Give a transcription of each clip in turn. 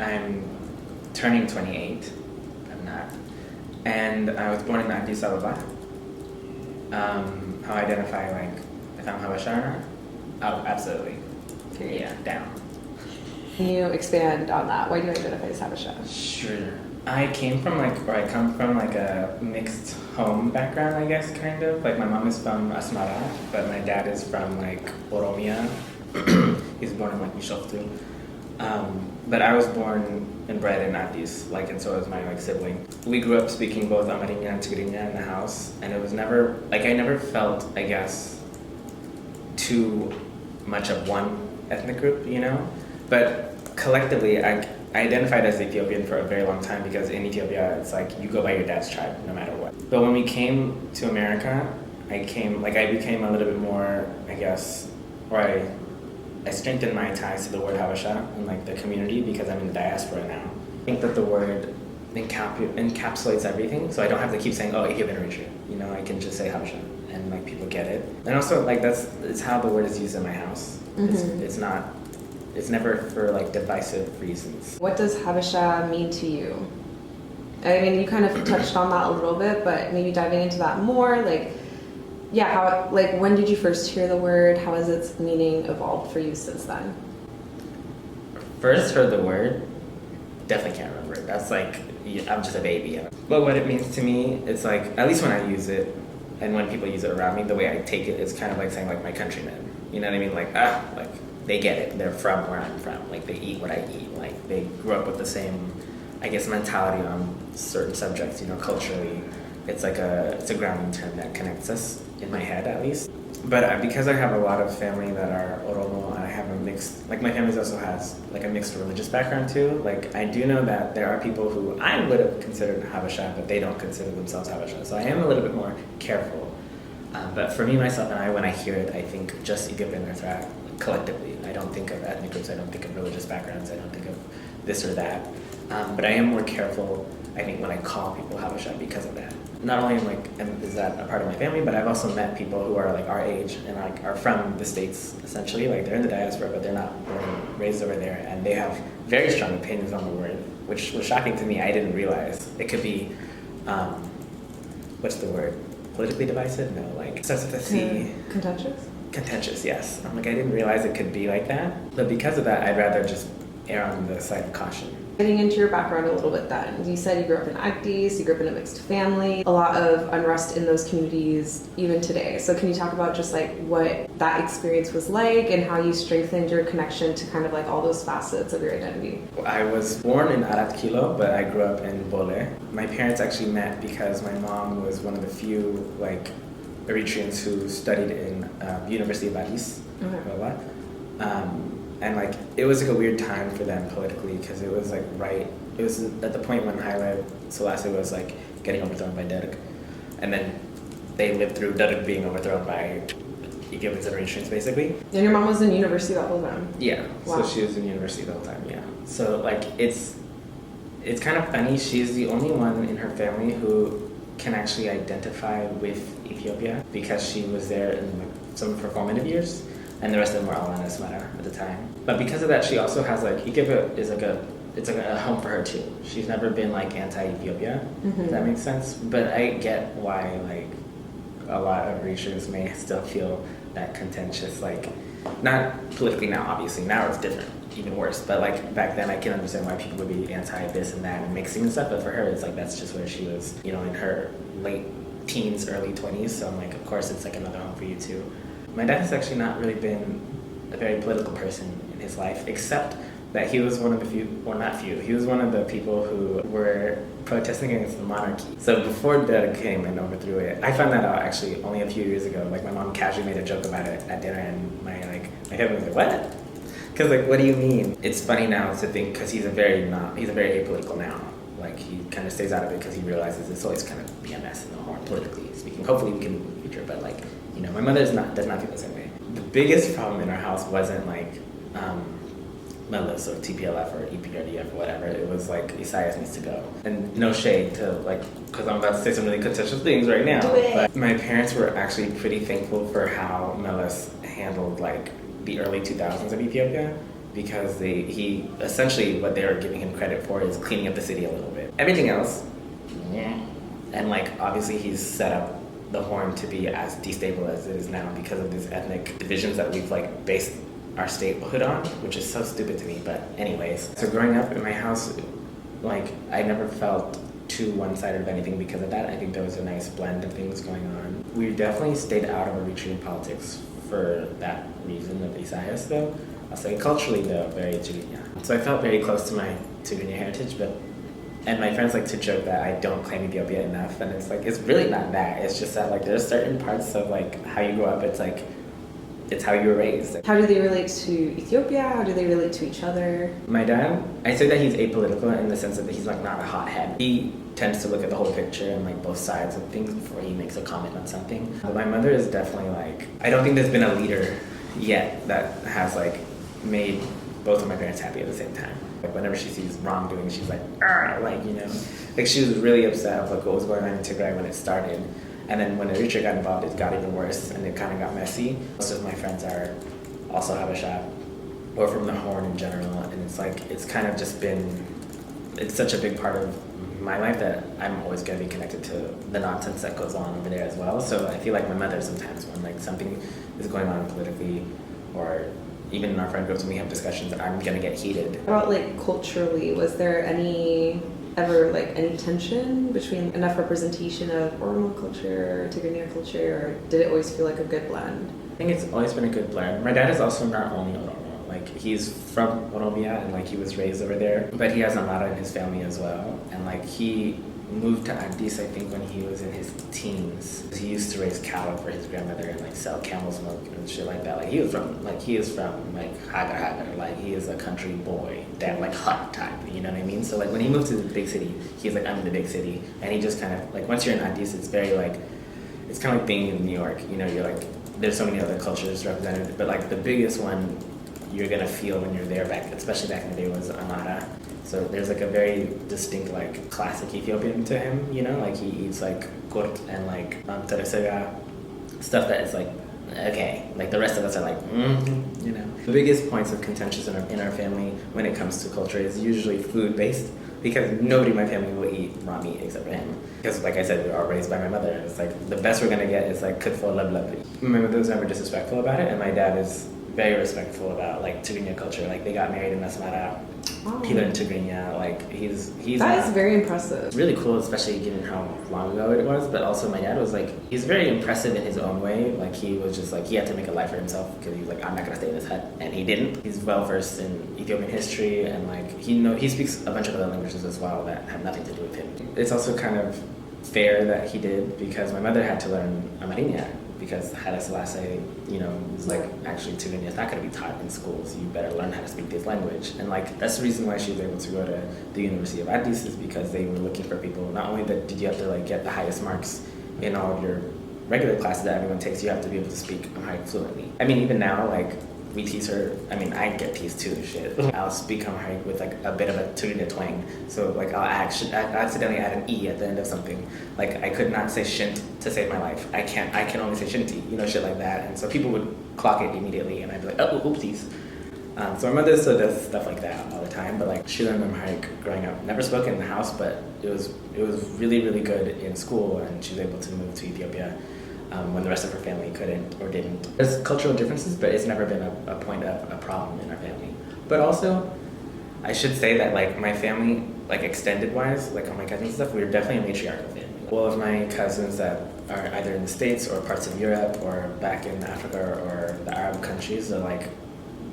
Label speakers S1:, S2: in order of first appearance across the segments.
S1: I'm turning 28. I'm not. And I was born in Addis Ababa. How I identify, like, if I'm Habesha or not? Oh, absolutely.
S2: Period.
S1: Yeah, down.
S2: Can you expand on that? Why do you identify as Habesha?
S1: Sure. I come from like a mixed home background, I guess, kind of. Like, my mom is from Asmara, but my dad is from, like, Oromia. He's born in, like, Bishoftu. But I was born and bred in Addis, like, and so was my, like, sibling. We grew up speaking both Amarinya and Tigrinya in the house, and it was never, like, I never felt, I guess, too much of one ethnic group, you know? But collectively, I identified as Ethiopian for a very long time because in Ethiopia, it's like you go by your dad's tribe no matter what. But when we came to America, I became a little bit more, I guess, or I strengthened my ties to the word Habesha and, like, the community because I'm in the diaspora now. I think that the word encapsulates everything, so I don't have to keep saying, oh, Ethiopian Eritrean. You know, I can just say Habesha and, like, people get it. And also, like, it's how the word is used in my house. Mm-hmm. It's never for, like, divisive reasons.
S2: What does Habesha mean to you? I mean, you kind of touched on that a little bit, but maybe diving into that more, like, yeah, when did you first hear the word? How has its meaning evolved for you since then?
S1: First heard the word, definitely can't remember it. That's like, I'm just a baby. But what it means to me, it's like, at least when I use it, and when people use it around me, the way I take it, it's kind of like saying, like, my countrymen. You know what I mean? Like, they get it. They're from where I'm from. Like, they eat what I eat. Like, they grew up with the same, I guess, mentality on certain subjects, you know, culturally. It's like it's a grounding term that connects us, in my head at least. But because I have a lot of family that are Oromo, and I have a mixed, like, my family also has, like, a mixed religious background too. Like, I do know that there are people who I would have considered Habesha, but they don't consider themselves Habesha. So I am a little bit more careful. But for me, myself, and I, when I hear it, I think just Ethiopian Eritrea collectively. I don't think of ethnic groups, I don't think of religious backgrounds, I don't think of this or that. But I am more careful, I think, when I call people Habesha because of that. Not only is that a part of my family, but I've also met people who are, like, our age and, like, are from the States, essentially. Like, they're in the diaspora, but they're not born and raised over there, and they have very strong opinions on the word, which was shocking to me. I didn't realize it could be, what's the word? Politically divisive? No, like, starts with a C.
S2: Contentious?
S1: Contentious, yes. I'm like, I didn't realize it could be like that. But because of that, I'd rather just err on the side of caution.
S2: Getting into your background a little bit then, you said you grew up in Addis, you grew up in a mixed family, a lot of unrest in those communities even today. So can you talk about just, like, what that experience was like and how you strengthened your connection to kind of, like, all those facets of your identity?
S1: I was born in Arat Kilo, but I grew up in Bole. My parents actually met because my mom was one of the few, like, Eritreans who studied in the University of Addis Ababa. And, like, it was, like, a weird time for them politically because it was, like, it was at the point when Haile Selassie was, like, getting overthrown by Derg. And then they lived through Derg being overthrown by Ethiopians and Eritreans, basically.
S2: And your mom was in university that whole time?
S1: Yeah.
S2: Wow.
S1: So she was in university the whole time, yeah. So, like, it's kind of funny. She's the only one in her family who can actually identify with Ethiopia because she was there in, like, some of her formative years. And the rest of them were all in Asmara at the time. But because of that, she also has, like, Ethiopia is like a home for her too. She's never been, like, anti-Ethiopia, if that makes sense. But I get why, like, a lot of Eritreans may still feel that contentious, like, not politically now, obviously. Now it's different, even worse. But, like, back then I can understand why people would be anti this and that and mixing and stuff. But for her, it's like that's just where she was, you know, in her late teens, early 20s. So I'm like, of course, it's like another home for you too. My dad has actually not really been a very political person in his life, except that he was one of the few, or not few, he was one of the people who were protesting against the monarchy. So before Derg came and overthrew it, I found that out actually only a few years ago. Like, my mom casually made a joke about it at dinner, and my family was like, what? Because, like, what do you mean? It's funny now to think, because he's a very apolitical now. Like, he kind of stays out of it because he realizes it's always kind of be a mess in the horn, politically speaking. Hopefully we can move in the future, but, like, you know, my mother does not feel the same way. The biggest problem in our house wasn't, like, Melis or TPLF or EPRDF or whatever. It was like, Isaias needs to go. And no shade to, like, because I'm about to say some really contentious things right now. But my parents were actually pretty thankful for how Melis handled, like, the early 2000s of Ethiopia. because he essentially what they were giving him credit for is cleaning up the city a little bit. Everything else, yeah. And like obviously he's set up the Horn to be as destable as it is now because of these ethnic divisions that we've like based our statehood on, which is so stupid to me. But anyways, so growing up in my house, like I never felt too one-sided of anything because of that. I think there was a nice blend of things going on. We definitely stayed out of Eritrean politics for that reason of Isaias though. I'll say culturally though, very Tigrinya. So I felt very close to my Tigrinya heritage, and my friends like to joke that I don't claim Ethiopia enough, and it's like, it's really not that. It's just that like there's certain parts of like how you grow up, it's like, it's how you were raised.
S2: How do they relate to Ethiopia? How do they relate to each other?
S1: My dad, I say that he's apolitical in the sense that he's like not a hothead. He tends to look at the whole picture and like both sides of things before he makes a comment on something. But my mother is definitely like, I don't think there's been a leader yet that has like made both of my parents happy at the same time. Like whenever she sees wrongdoing, she's like, like, you know, like she was really upset of like what was going on in Tigray when it started. And then when Eritrea got involved, it got even worse and it kind of got messy. Most of my friends are also Habesha or from the Horn in general. And it's like, it's kind of just been, it's such a big part of my life that I'm always going to be connected to the nonsense that goes on over there as well. So I feel like my mother sometimes when like something is going on politically or even in our friend groups when we have discussions, I'm going to get heated.
S2: About like culturally, was there ever like any tension between enough representation of Oromo culture or Tigrinya culture, or did it always feel like a good blend?
S1: I think it's always been a good blend. My dad is also not only Oromo, like he's from Oromia and like he was raised over there, but he has Amara in his family as well. And like he moved to Addis, I think, when he was in his teens. He used to raise cattle for his grandmother and like sell camel's milk and shit like that. Like he is from like Hagar, like he is a country boy, that like hut type, you know what I mean? So like when he moved to the big city, he's like, I'm in the big city. And he just kind of like, once you're in Addis, it's very like, it's kind of like being in New York, you know, you're like, there's so many other cultures represented, but like the biggest one you're gonna feel when you're there especially back in the day was Amara. So there's like a very distinct like classic Ethiopian to him, you know, like he eats like kurt and like teresega, stuff that is like, okay, like the rest of us are like, you know. The biggest points of contention in our family when it comes to culture is usually food based, because nobody in my family will eat raw meat except for him. Because like I said, we were all raised by my mother, and it's like the best we're gonna get is like kutfo lab. My mother was never disrespectful about it, and my dad is very respectful about like Tigrinya culture. Like they got married in Asmara.
S2: Wow.
S1: He learned Tigrinya. Like he's
S2: that is very impressive.
S1: It's really cool, especially given how long ago it was. But also my dad was like, he's very impressive in his own way. Like he was just like, he had to make a life for himself because he was like, I'm not gonna stay in this hut, and he didn't. He's well versed in Ethiopian history, and like he speaks a bunch of other languages as well that have nothing to do with him. It's also kind of fair that he did, because my mother had to learn Amarinya, because Haile Selassie, you know, was like, actually Tigrinya is not going to be taught in schools. You better learn how to speak this language. And like, that's the reason why she was able to go to the University of Addis, is because they were looking for people. Not only that did you have to like get the highest marks in all of your regular classes that everyone takes, you have to be able to speak Amharic fluently. I mean, even now, like, we tease her, I mean, I get teased too, shit. I'll speak Amharic with like a bit of a Tigrinya twang. So like I'll accidentally add an E at the end of something. Like I could not say shint to save my life. I can only say shinty, you know, shit like that. And so people would clock it immediately, and I'd be like, oh, oopsies. So my mother still does stuff like that all the time, but like she learned Amharic growing up. Never spoke in the house, but it was really, really good in school, and she was able to move to Ethiopia when the rest of her family couldn't or didn't. There's cultural differences, but it's never been a point of a problem in our family. But also, I should say that like my family, like extended wise, like all my cousins and stuff, we're definitely a matriarchal family. All of my cousins that are either in the States or parts of Europe or back in Africa or the Arab countries are like,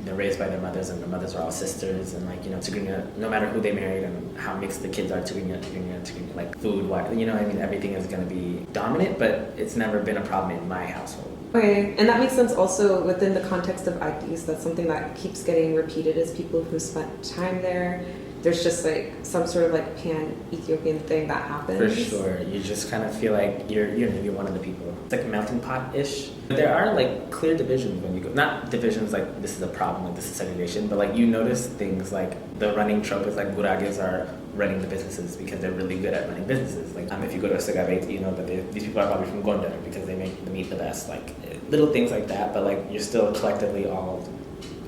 S1: they're raised by their mothers, and their mothers are all sisters, and like, you know, Tigrinya, no matter who they married and how mixed the kids are, Tigrinya, like food, you know, I mean, everything is going to be dominant, but it's never been a problem in my household.
S2: Okay, and that makes sense also within the context of Addis. That's something that keeps getting repeated as people who spent time there. There's just like some sort of like pan-Ethiopian thing that happens.
S1: For sure. You just kind of feel like you're one of the people. It's like a melting pot-ish. There are like clear divisions when you go, not divisions like this is a problem, like this is segregation, but like you notice things like the running trope is like Gurages are running the businesses because they're really good at running businesses. Like if you go to Segabet, you know that these people are probably from Gondar because they make the meat the best. Like little things like that, but like you're still collectively all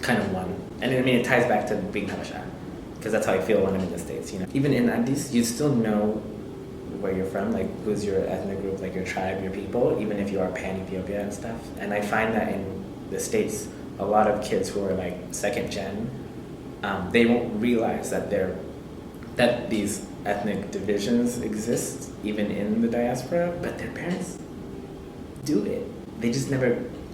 S1: kind of one. And I mean, it ties back to being Habesha, because that's how I feel when I'm in the States, you know. Even in Addis, you still know where you're from, like who's your ethnic group, like your tribe, your people, even if you are pan-Ethiopia and stuff. And I find that in the States, a lot of kids who are like second gen, they won't realize that these ethnic divisions exist even in the diaspora, but their parents do it.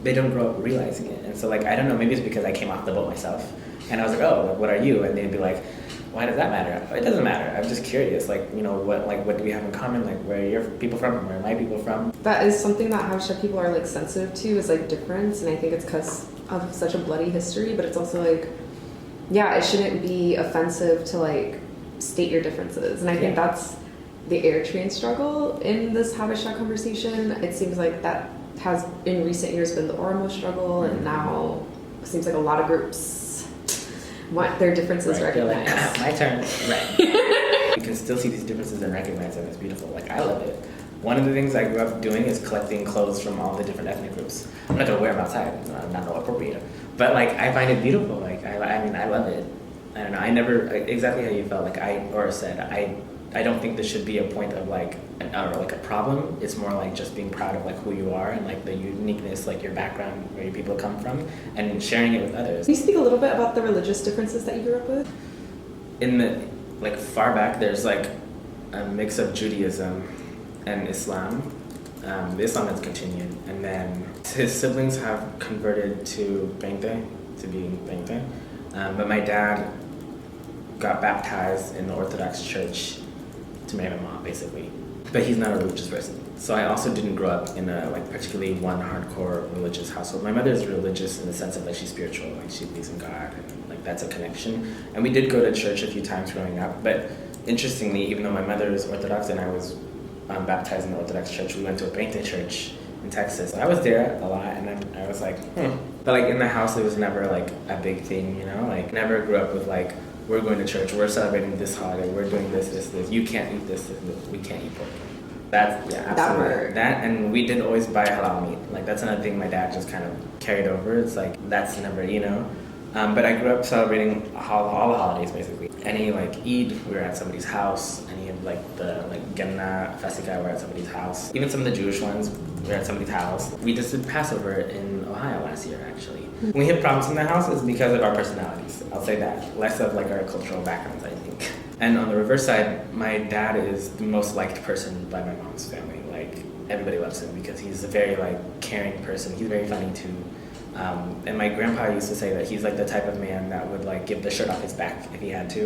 S1: They don't grow up realizing it. And so like, I don't know, maybe it's because I came off the boat myself and I was like, oh, like, what are you? And they'd be like, why does that matter? It doesn't matter. I'm just curious. Like, you know, what do we have in common? Like, where are your people from? Where are my people from?
S2: That is something that Habesha people are like sensitive to, is like difference. And I think it's because of such a bloody history, but it's also like, yeah, it shouldn't be offensive to like state your differences. And I think that's the Eritrean struggle in this Habesha conversation. It seems like that has in recent years been the Oromo struggle, and now it seems like a lot of groups want their differences recognized.
S1: Like, my turn. Right. You can still see these differences and recognize them. It's beautiful. Like, I love it. One of the things I grew up doing is collecting clothes from all the different ethnic groups. I'm not gonna wear them outside. I'm not gonna appropriate them. But like, I find it beautiful. Like, I mean, I love it. I don't know. I never exactly how you felt. Like I don't think this should be a point of like a problem. It's more like just being proud of like who you are and like the uniqueness, like your background, where your people come from, and sharing it with others.
S2: Can you speak a little bit about the religious differences that you grew up with?
S1: In the like far back, there's like a mix of Judaism and Islam. The Islam has continued, and then his siblings have converted to being Bente. But my dad got baptized in the Orthodox Church to marry my mom, basically. But he's not a religious person. So I also didn't grow up in a like particularly one hardcore religious household. My mother is religious in the sense of like she's spiritual, like she believes in God, and like that's a connection. And we did go to church a few times growing up. But interestingly, even though my mother is Orthodox and I was baptized in the Orthodox Church, we went to a Bente church in Texas. I was there a lot, and then I was like, But like in the house, it was never like a big thing, you know? Like never grew up with like, we're going to church, we're celebrating this holiday, we're doing this, you can't eat this, we can't eat pork. That's, yeah, absolutely. That, and we did always buy halal meat. Like that's another thing my dad just kind of carried over. It's like, that's never, you know? But I grew up celebrating all the holidays, basically. Any like Eid, we were at somebody's house. Any of like the like Gemna, Fesika, we were at somebody's house. Even some of the Jewish ones, we were at somebody's house. We just did Passover in Ohio last year, actually. When we hit problems in the house, it's because of our personalities. I'll say that. Less of like our cultural backgrounds, I think. And on the reverse side, my dad is the most liked person by my mom's family. Like everybody loves him because he's a very like caring person. He's very funny too. And my grandpa used to say that he's like the type of man that would like give the shirt off his back if he had to.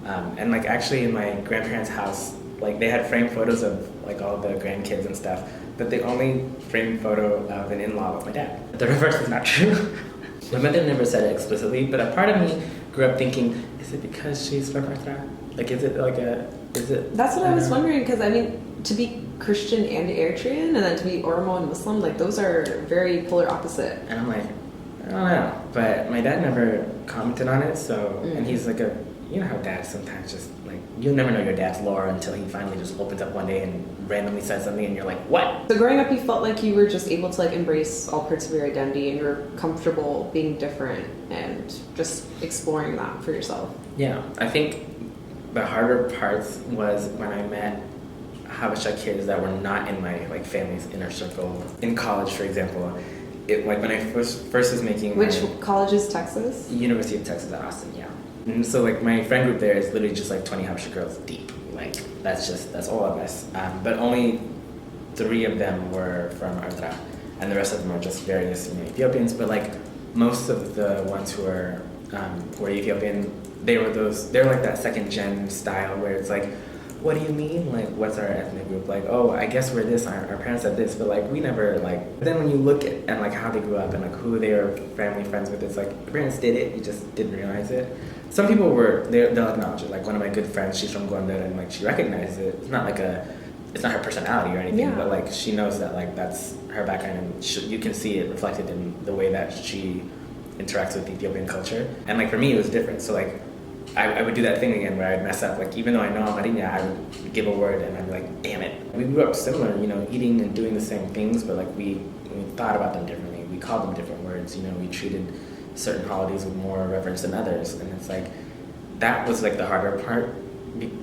S1: And like actually in my grandparents' house, like they had framed photos of like all the grandkids and stuff, but the only framed photo of an in-law was my dad. But the reverse is not true. My mother never said it explicitly, but a part of me grew up thinking, is it because she's from Eritrea? Like is it?
S2: That's what I was wondering, because I mean, to be Christian and Eritrean, and then to be Oromo and Muslim, like those are very polar opposite.
S1: And I'm like, I don't know. But my dad never commented on it, so, and he's like you know how dads sometimes just like, you'll never know your dad's lore until he finally just opens up one day and randomly says something and you're like, what? So
S2: growing up you felt like you were just able to like embrace all parts of your identity and you're comfortable being different and just exploring that for yourself.
S1: Yeah, I think the harder parts was when I met Habesha kids that were not in my like family's inner circle. In college, for example, like when I first was making
S2: Which college is Texas?
S1: University of Texas at Austin, yeah. And so like my friend group there is literally just like 20 Habesha girls deep. Like that's all of us. But only 3 of them were from Eritrea, and the rest of them are just various Ethiopians. But like most of the ones who were Ethiopian, they're like that second gen style where it's like, what do you mean? Like, what's our ethnic group? Like, oh, I guess we're this, our parents said this, but like, we never like, but then when you look at like how they grew up and like who they were family friends with, it's like, your parents did it, you just didn't realize it. Some people they'll acknowledge it. Like one of my good friends, she's from Gondar and like she recognizes it. It's not her personality or anything, but like she knows that like that's her background and you can see it reflected in the way that she interacts with Ethiopian culture. And like for me, it was different. So like, I would do that thing again where I'd mess up. Like even though I know I'm Marinya, I would give a word and I'd be like, damn it. We grew up similar, eating and doing the same things, but like we thought about them differently. We called them different words. We treated certain holidays with more reverence than others, and it's like that was like the harder part,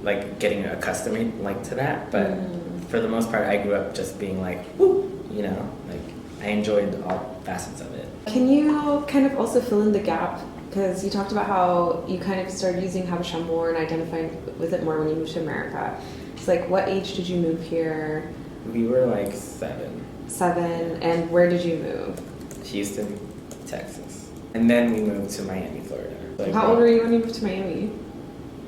S1: like getting accustomed like to that. But for the most part, I grew up just being like, woo, you know, like I enjoyed all facets of it.
S2: Can you kind of also fill in the gap? Because you talked about how you kind of started using Habesha more and identifying with it more when you moved to America. It's like, what age did you move here?
S1: We were like 7.
S2: 7, and where did you move?
S1: Houston, Texas. And then we moved to Miami, Florida. Like,
S2: how old were you when you moved to Miami?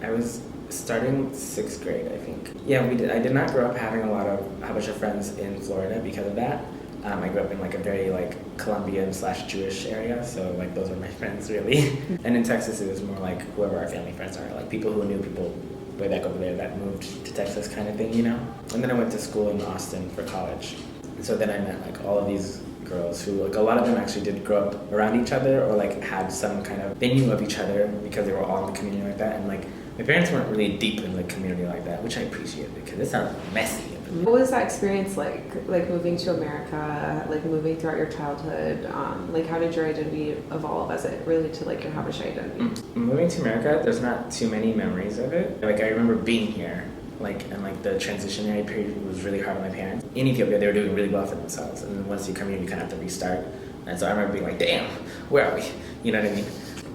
S1: I was starting 6th grade, I think. Yeah, I did not grow up having a lot of Habesha friends in Florida because of that. I grew up in like a very like Colombian/Jewish area, so like those were my friends really. And in Texas, it was more like whoever our family friends are, like people who knew people way back over there that moved to Texas kind of thing, you know? And then I went to school in Austin for college. So then I met like all of these girls who, like, a lot of them actually did grow up around each other, or like had some kind of, they knew of each other because they were all in the community like that. And like my parents weren't really deep in the community like that, which I appreciate because it sounds messy.
S2: What was that experience like moving to America, like moving throughout your childhood? Like how did your identity evolve as it related to like your Habesha identity?
S1: Moving to America, there's not too many memories of it. Like I remember being here, like, and like the transitionary period was really hard on my parents. In Ethiopia, they were doing really well for themselves, and then once you come here, you kind of have to restart. And so I remember being like, damn, where are we? You know what I mean?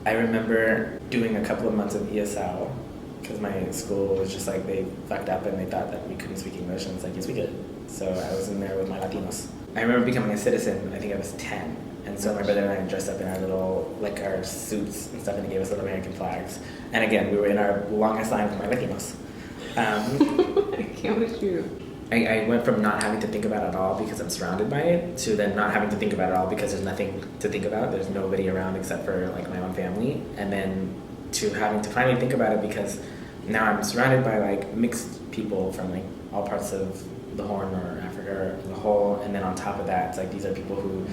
S1: I remember doing a couple of months of ESL, because my school was just like, they fucked up and they thought that we couldn't speak English, and it's like, yes, we could. So I was in there with my Latinos. I remember becoming a citizen, I think I was 10. And so my brother and I dressed up in our little, like our suits and stuff, and he gave us little American flags. And again, we were in our longest line with my Latinos.
S2: I can't with you.
S1: I went from not having to think about it at all because I'm surrounded by it, to then not having to think about it at all because there's nothing to think about. There's nobody around except for like my own family. And then to having to finally think about it because now I'm surrounded by like mixed people from like all parts of the Horn or Africa or the whole. And then on top of that, it's like these are people who,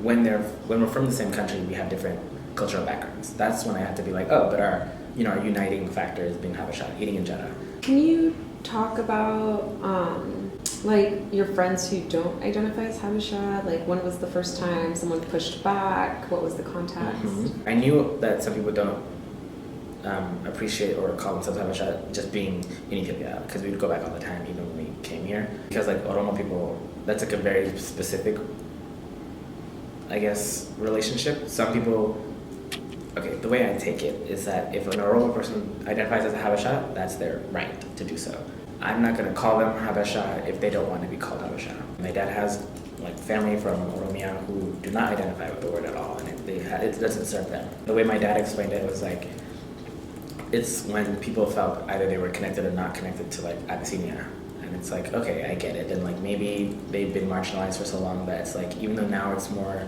S1: when we're from the same country, we have different cultural backgrounds. That's when I had to be like, oh, but our uniting factor is being Habesha, eating injera.
S2: Can you talk about like your friends who don't identify as Habesha? Like when was the first time someone pushed back? What was the context?
S1: I knew that some people don't appreciate or call themselves Habesha just being in Ethiopia, because we would go back all the time even when we came here. Because like Oromo people, that's like a very specific, I guess, relationship. Some people, okay, the way I take it is that if an Oromo person identifies as a Habesha, that's their right to do so. I'm not going to call them Habesha if they don't want to be called Habesha. My dad has like family from Oromia who do not identify with the word at all, and it doesn't serve them. The way my dad explained it was like, it's when people felt either they were connected or not connected to like Abyssinia. And it's like, okay, I get it. And like maybe they've been marginalized for so long that it's like, even though now it's more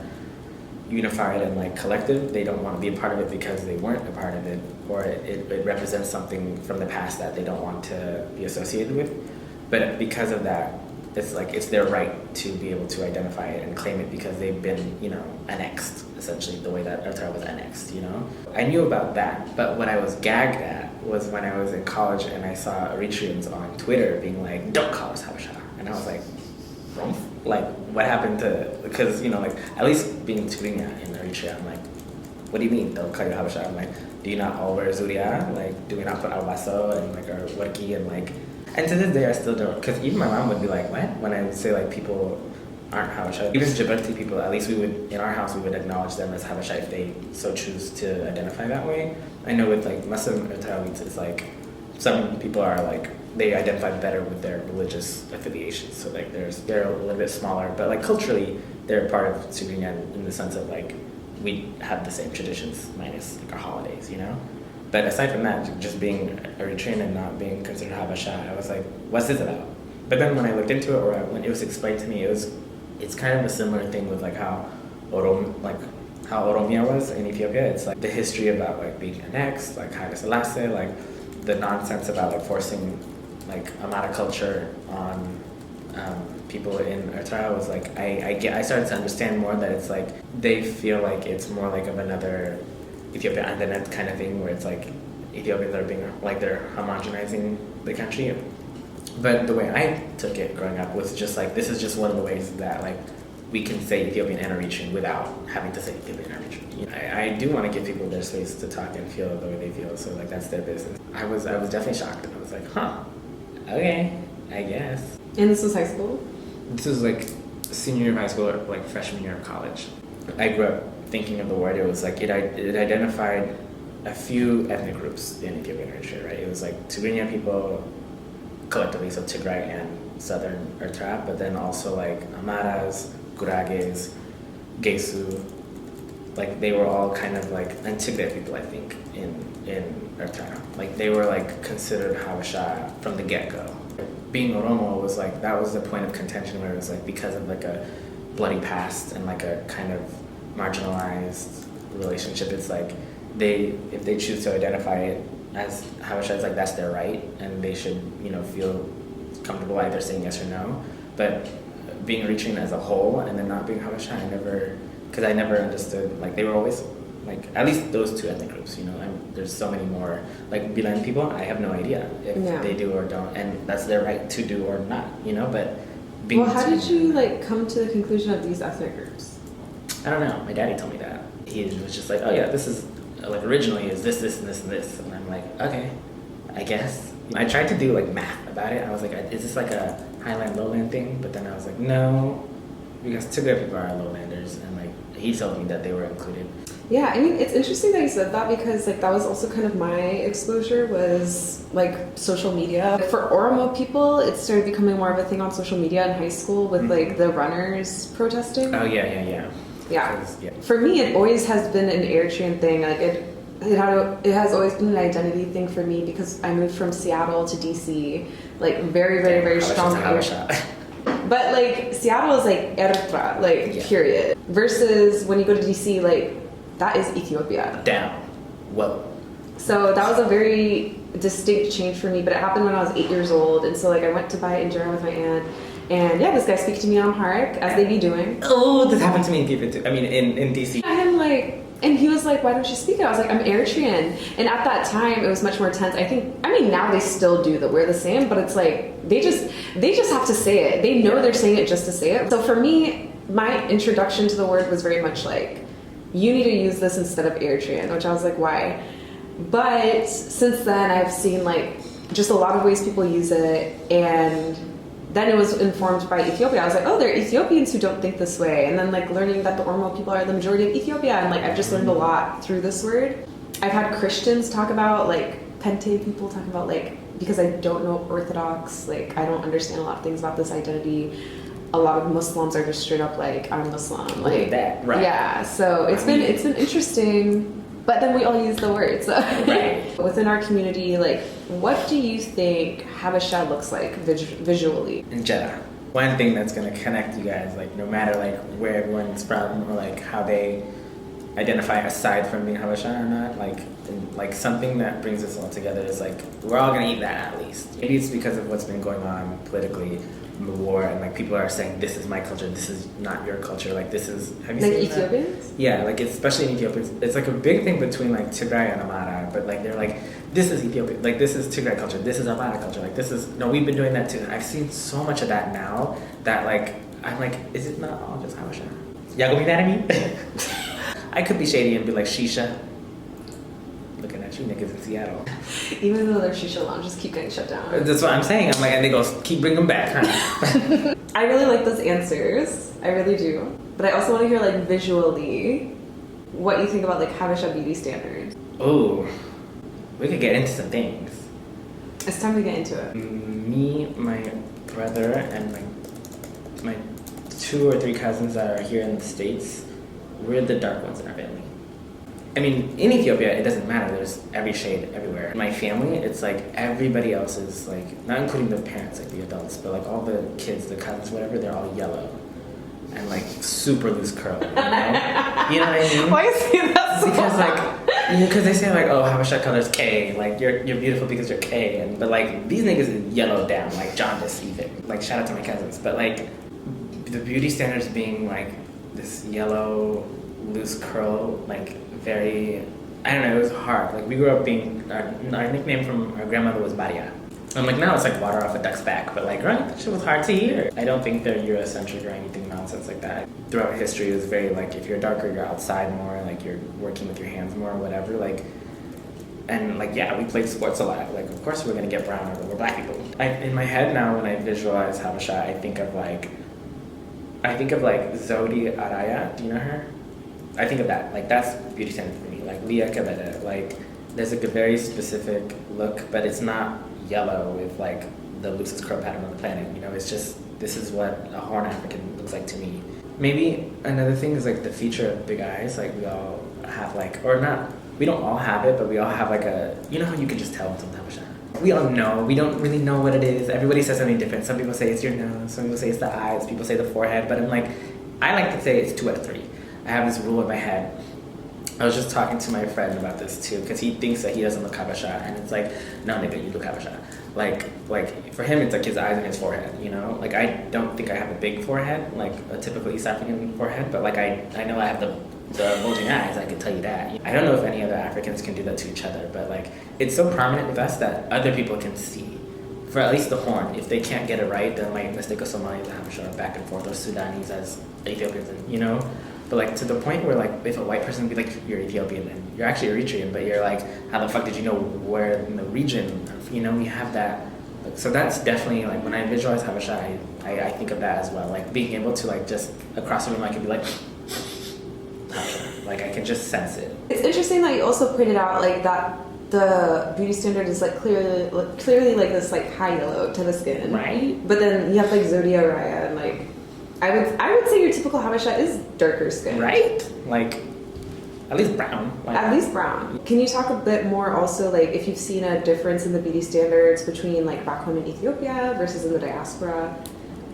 S1: unified and like collective, they don't want to be a part of it because they weren't a part of it, or it represents something from the past that they don't want to be associated with. But because of that, it's like it's their right to be able to identify it and claim it because they've been, annexed, essentially, the way that Eritrea was annexed, I knew about that, but what I was gagged at was when I was in college and I saw Eritreans on Twitter being like, don't call us Habesha. And I was like, what happened to, because, at least being Tigrinya in Eritrea, I'm like, what do you mean they'll call you Habesha? I'm like, do you not all wear Zuria? Like, do we not put albaso and like our warki and like, and to this day I still don't, because even my mom would be like, what? When I would say like people aren't Habesha. Even Djibouti people, at least we would, in our house, we would acknowledge them as Habesha if they so choose to identify that way. I know with like Muslim Eritreans, it's like, some people are like, they identify better with their religious affiliations, so like they're a little bit smaller, but like culturally they're part of Tigrinya in the sense of like we have the same traditions minus like our holidays, But aside from that, just being Eritrean and not being considered Habesha, I was like, what's this about? But then when I looked into it, or when it was explained to me, it's kind of a similar thing with like how Oromia was in Ethiopia. It's like the history about like being annexed, like Haile Selassie, like the nonsense about like forcing like Amara culture on people in Eritrea was like I started to understand more that it's like they feel like it's more like of another Ethiopia and then that kind of thing where it's like Ethiopians are being like they're homogenizing the country. But the way I took it growing up was just like this is just one of the ways that like we can say Ethiopian and Eritrean without having to say Ethiopian and Eritrean. You know, I do want to give people their space to talk and feel the way they feel, so like that's their business. I was definitely shocked. I was like, huh, okay, I guess.
S2: And this was high school?
S1: This was like senior year of high school or like freshman year of college. I grew up thinking of the word, it was like it identified a few ethnic groups in Ethiopia and Eritrea, right? It was like Tigrinya people collectively, so Tigray and Southern Eritrea, but then also like Amaras, Gurages, Gesu, like they were all kind of like, and Tigray people I think in Eritrea. Like they were like considered Habesha from the get-go. Being Oromo was like, that was the point of contention where it was like because of like a bloody past and like a kind of marginalized relationship, it's like if they choose to identify it as Habesha, it's like that's their right and they should, you know, feel comfortable either saying yes or no. But being Eritrean as a whole and then not being Habesha, because I never understood, like they were always like, at least those two ethnic groups, you know, and there's so many more, like Bilan people, I have no idea if they do or don't, and that's their right to do or not, you know, but being
S2: well, how did you like come to the conclusion of these ethnic groups?
S1: I don't know, my daddy told me that. He was just like, oh yeah, this is, like originally is this, and this, and this, and I'm like, okay, I guess. I tried to do like math about it, I was like, is this like a highland lowland thing? But then I was like, no, because Tigray people are lowlanders, and like, he told me that they were included.
S2: Yeah, I mean, it's interesting that you said that because like that was also kind of my exposure was like social media. For Oromo people, it started becoming more of a thing on social media in high school with like the runners protesting.
S1: Oh yeah.
S2: Yeah. For me, it always has been an Eritrean thing. Like it has always been an identity thing for me because I moved from Seattle to DC, like very strong. But like Seattle is like Eritrea, like period. Versus when you go to DC, like that is Ethiopia.
S1: Down. Whoa.
S2: So that was a very distinct change for me, but it happened when I was 8 years old, and so like I went to buy injera with my aunt, and yeah, this guy speaks to me in Amharic, as they be doing.
S1: Oh, this happened to me in Ethiopia too. I mean, in DC.
S2: I'm like, and he was like, why don't you speak it? I was like, I'm Eritrean. And at that time, it was much more tense. I mean, now they still do that. We're the same, but it's like, they just have to say it. They know they're saying it just to say it. So for me, my introduction to the word was very much like, you need to use this instead of Eritrean, which I was like, why? But since then, I've seen like just a lot of ways people use it, and then it was informed by Ethiopia. I was like, oh, there are Ethiopians who don't think this way, and then like learning that the Oromo people are the majority of Ethiopia, and like I've just learned a lot through this word. I've had Christians talk about like Pente people talk about like, because I don't know Orthodox, like I don't understand a lot of things about this identity. A lot of Muslims are just straight up like, I'm Muslim, like
S1: that, right?
S2: Yeah, so it's been interesting, but then we all use the word. So
S1: right.
S2: Within our community, like, what do you think Habesha looks like visually?
S1: In Jeddah, one thing that's gonna connect you guys, like no matter like where everyone's from or like how they identify aside from being Habesha or not, like something that brings us all together is like we're all gonna eat that at least. Maybe it's because of what's been going on politically. The war, and like people are saying this is my culture, this is not your culture, like this is, have you
S2: like
S1: seen
S2: Ethiopians?
S1: That? Yeah, like especially in Ethiopia, it's like a big thing between like Tigray and Amara, but like they're like, this is Ethiopia, like this is Tigray culture, this is Amara culture, like this is, no, we've been doing that too. I've seen so much of that now that like, I'm like, is it not all just Habesha? Y'all gonna be mad at me? I could be shady and be like, Shisha. Looking at you niggas in Seattle.
S2: Even though their shisha lounges keep getting shut down.
S1: That's what I'm saying. I'm like, and they go, keep bringing them back, huh?
S2: I really like those answers. I really do. But I also want to hear like visually what you think about like Habesha beauty standards.
S1: Oh, we could get into some things.
S2: It's time to get into it.
S1: Me, my brother, and my 2 or 3 cousins that are here in the States, we're the dark ones in our family. I mean, in Ethiopia, it doesn't matter. There's every shade everywhere. In my family, it's like everybody else is like, not including the parents, like the adults, but like all the kids, the cousins, whatever, they're all yellow. And like super loose curl, you know? You know what I mean?
S2: Why is that so
S1: Because like, because they say like, oh, Habesha color's K, like you're beautiful because you're K, but like these niggas is yellowed down, like jaundice even. Like shout out to my cousins, but like the beauty standards being like this yellow, loose curl, like very, I don't know, it was hard. Like we grew up being, our nickname from our grandmother was Maria. I'm like, now it's like water off a duck's back, but like growing up, that shit was hard to hear. I don't think they're Eurocentric or anything nonsense like that. Throughout history, it was very like, if you're darker, you're outside more, like you're working with your hands more, or whatever. Like, and like, yeah, we played sports a lot. Like, of course we're gonna get browner, but we're black people. In my head now, when I visualize Habesha, I think of like Zodi Araya. Do you know her? I think of that. Like, that's beauty standard for me. Like Leah Kabeda. Like, there's like a very specific look, but it's not yellow with like the loosest curl pattern on the planet. You know, it's just, this is what a Horn African looks like to me. Maybe another thing is like the feature of big eyes. Like, we all have like, or not, we don't all have it, but we all have like a, you know how you can just tell when someone's Habesha? We all know, we don't really know what it is. Everybody says something different. Some people say it's your nose, some people say it's the eyes, people say the forehead, but I'm like, I like to say it's 2 out of 3. I have this rule in my head. I was just talking to my friend about this too, because he thinks that he doesn't look Habesha, and it's like, no nigga, you look Habesha. Like for him, it's like his eyes and his forehead, you know? Like, I don't think I have a big forehead, like a typical East African forehead, but like I know I have the bulging eyes, I can tell you that. I don't know if any other Africans can do that to each other, but like, it's so prominent with us that other people can see. For at least the Horn, if they can't get it right, they might mistake a Somali as Habesha, or back and forth, or Sudanese as Ethiopians, you know? But like, to the point where like, if a white person would be like, you're Ethiopian, and you're actually Eritrean, but you're like, how the fuck did you know where in the region? You know, we have that. Like, so that's definitely like, when I visualize Habesha, I think of that as well. Like, being able to like, just across the room, I can be like, Habesha. Like, I can just sense it.
S2: It's interesting that you also pointed out like that the beauty standard is like clearly like this like high yellow to the skin,
S1: right?
S2: But then you have like Zodia Raya, and like I would say your typical Habesha is darker skin,
S1: right? Like, at least brown. Like,
S2: at least brown. Can you talk a bit more also, like, if you've seen a difference in the beauty standards between like back home in Ethiopia versus in the diaspora?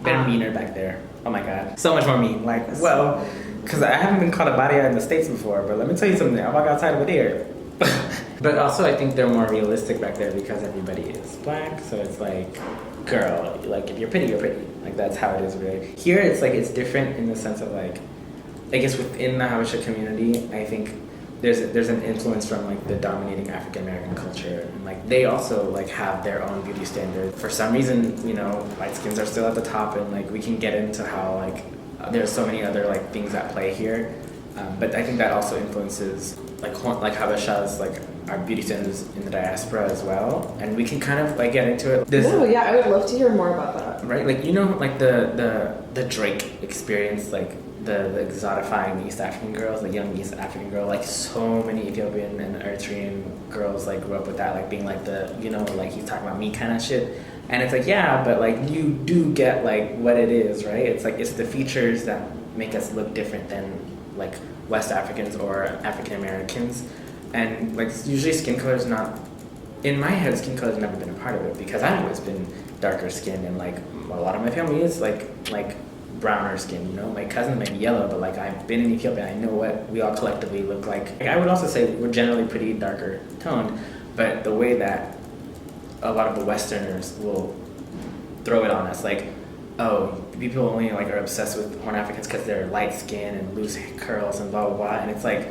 S1: They're meaner back there. Oh my god, so much more mean. Like, well, because I haven't been called a baria in the States before, but let me tell you something. I walk outside over there. But also, I think they're more realistic back there because everybody is black. So it's like, girl, like, if you're pretty, you're pretty. Like, that's how it is, really. Here, it's like, it's different in the sense of like, I guess within the Habesha community, I think there's an influence from like the dominating African American culture, and like they also like have their own beauty standard. For some reason, you know, light skins are still at the top, and like we can get into how like there's so many other like things at play here. But I think that also influences like Habesha's like our beauty standards in the diaspora as well, and we can kind of like get into it.
S2: Oh yeah, I would love to hear more about that.
S1: Right, like, you know, like the Drake experience, like the exotifying East African girls, the young East African girl, like so many Ethiopian and Eritrean girls like grew up with that, like being like the, you know, like he's talking about me kind of shit. And it's like, yeah, but like you do get like what it is, right? It's like, it's the features that make us look different than like West Africans or African Americans. And like usually skin color is not, in my head, skin color has never been a part of it because I've always been darker skinned, and like a lot of my family is like browner skin, you know? My cousins might be yellow, but like I've been in Ethiopia, I know what we all collectively look like. I would also say we're generally pretty darker toned, but the way that a lot of the Westerners will throw it on us, like, oh, people only like are obsessed with Horn Africans because they're light skin and loose curls and blah blah blah, and it's like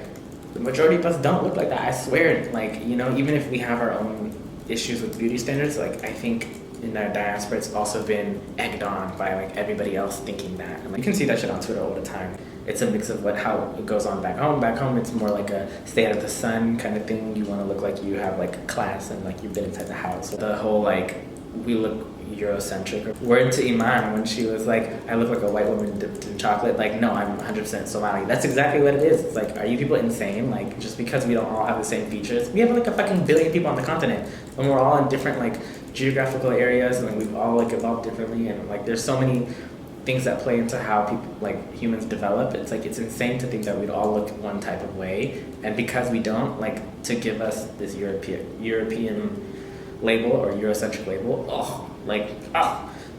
S1: the majority of us don't look like that. I swear, like, you know, even if we have our own issues with beauty standards, like I think in our diaspora it's also been egged on by like everybody else thinking that. And, like, you can see that shit on Twitter all the time. It's a mix of how it goes on back home. Back home it's more like a stay out of the sun kind of thing. You want to look like you have like class and like you've been inside the house. The whole like we look Eurocentric. Word to Iman when she was like, I look like a white woman dipped in chocolate. Like, no, I'm 100% Somali. That's exactly what it is. It's like, are you people insane? Like, just because we don't all have the same features. We have like a fucking billion people on the continent, and we're all in different like geographical areas, and like we've all like evolved differently, and like there's so many things that play into how people, like humans develop. It's like, it's insane to think that we'd all look one type of way, and because we don't, like, to give us this European label or Eurocentric label,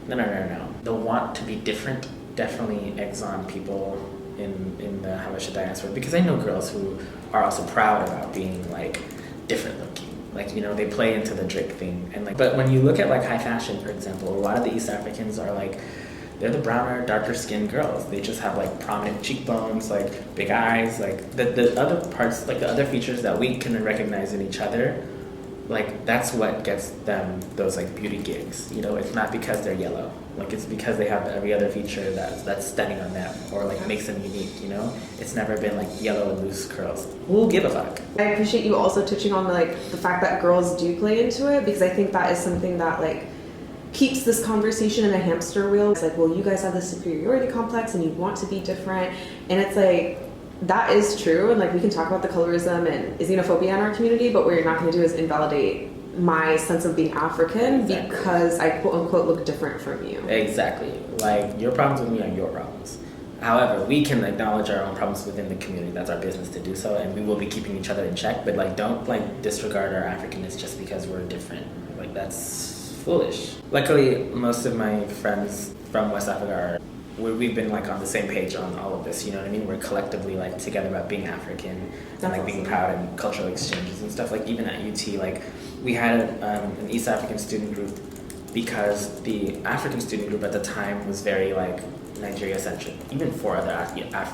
S1: no. The want to be different definitely eggs on people in the Habesha diaspora, because I know girls who are also proud about being like different looking. Like, you know, they play into the Drake thing, and like, but when you look at like high fashion, for example, a lot of the East Africans are like, they're the browner, darker skinned girls. They just have like prominent cheekbones, like big eyes, like the other parts, like the other features that we can recognize in each other. like that's what gets them those like beauty gigs, you know. It's not because they're yellow, like it's because they have every other feature that's stunning on them or like makes them unique, you know. It's never been like yellow and loose curls. Who'll give a fuck?
S2: I appreciate you also touching on like the fact that girls do play into it, because I think that is something that like keeps this conversation in a hamster wheel. It's like, well, you guys have this superiority complex and you want to be different, and it's like, that is true, and like we can talk about the colorism and xenophobia in our community, but what you're not going to do is invalidate my sense of being African because I quote unquote look different from you.
S1: Exactly. Like your problems with me are your problems. However, we can acknowledge our own problems within the community. That's our business to do so, and we will be keeping each other in check. But like, don't like disregard our Africanness just because we're different. Like that's foolish. Luckily, most of my friends from West Africa are. We've been like on the same page on all of this, you know what I mean? We're collectively like together about being African and like being proud and cultural exchanges and stuff. Like even at UT, like we had an East African student group because the African student group at the time was very like Nigeria centric. Even for other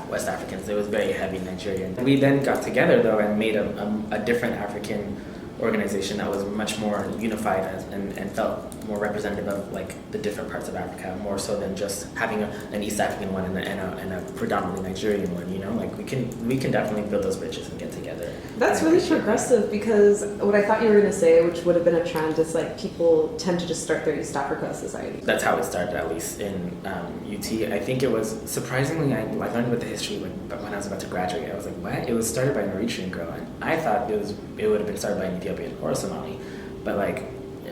S1: West Africans, it was very heavy Nigerian. We then got together though and made a different African organization that was much more unified and felt more representative of like the different parts of Africa, more so than just having an East African one and a predominantly Nigerian one, you know. Like we can definitely build those bridges and get together.
S2: That's really progressive, because what I thought you were going to say, which would have been a trend, is like people tend to just start their East Africa society.
S1: That's how it started, at least in UT. I think it was surprisingly, I learned about the history when I was about to graduate. I was like, what? It was started by an Eritrean girl, and I thought it would have been started by an Ethiopian or a Somali, but like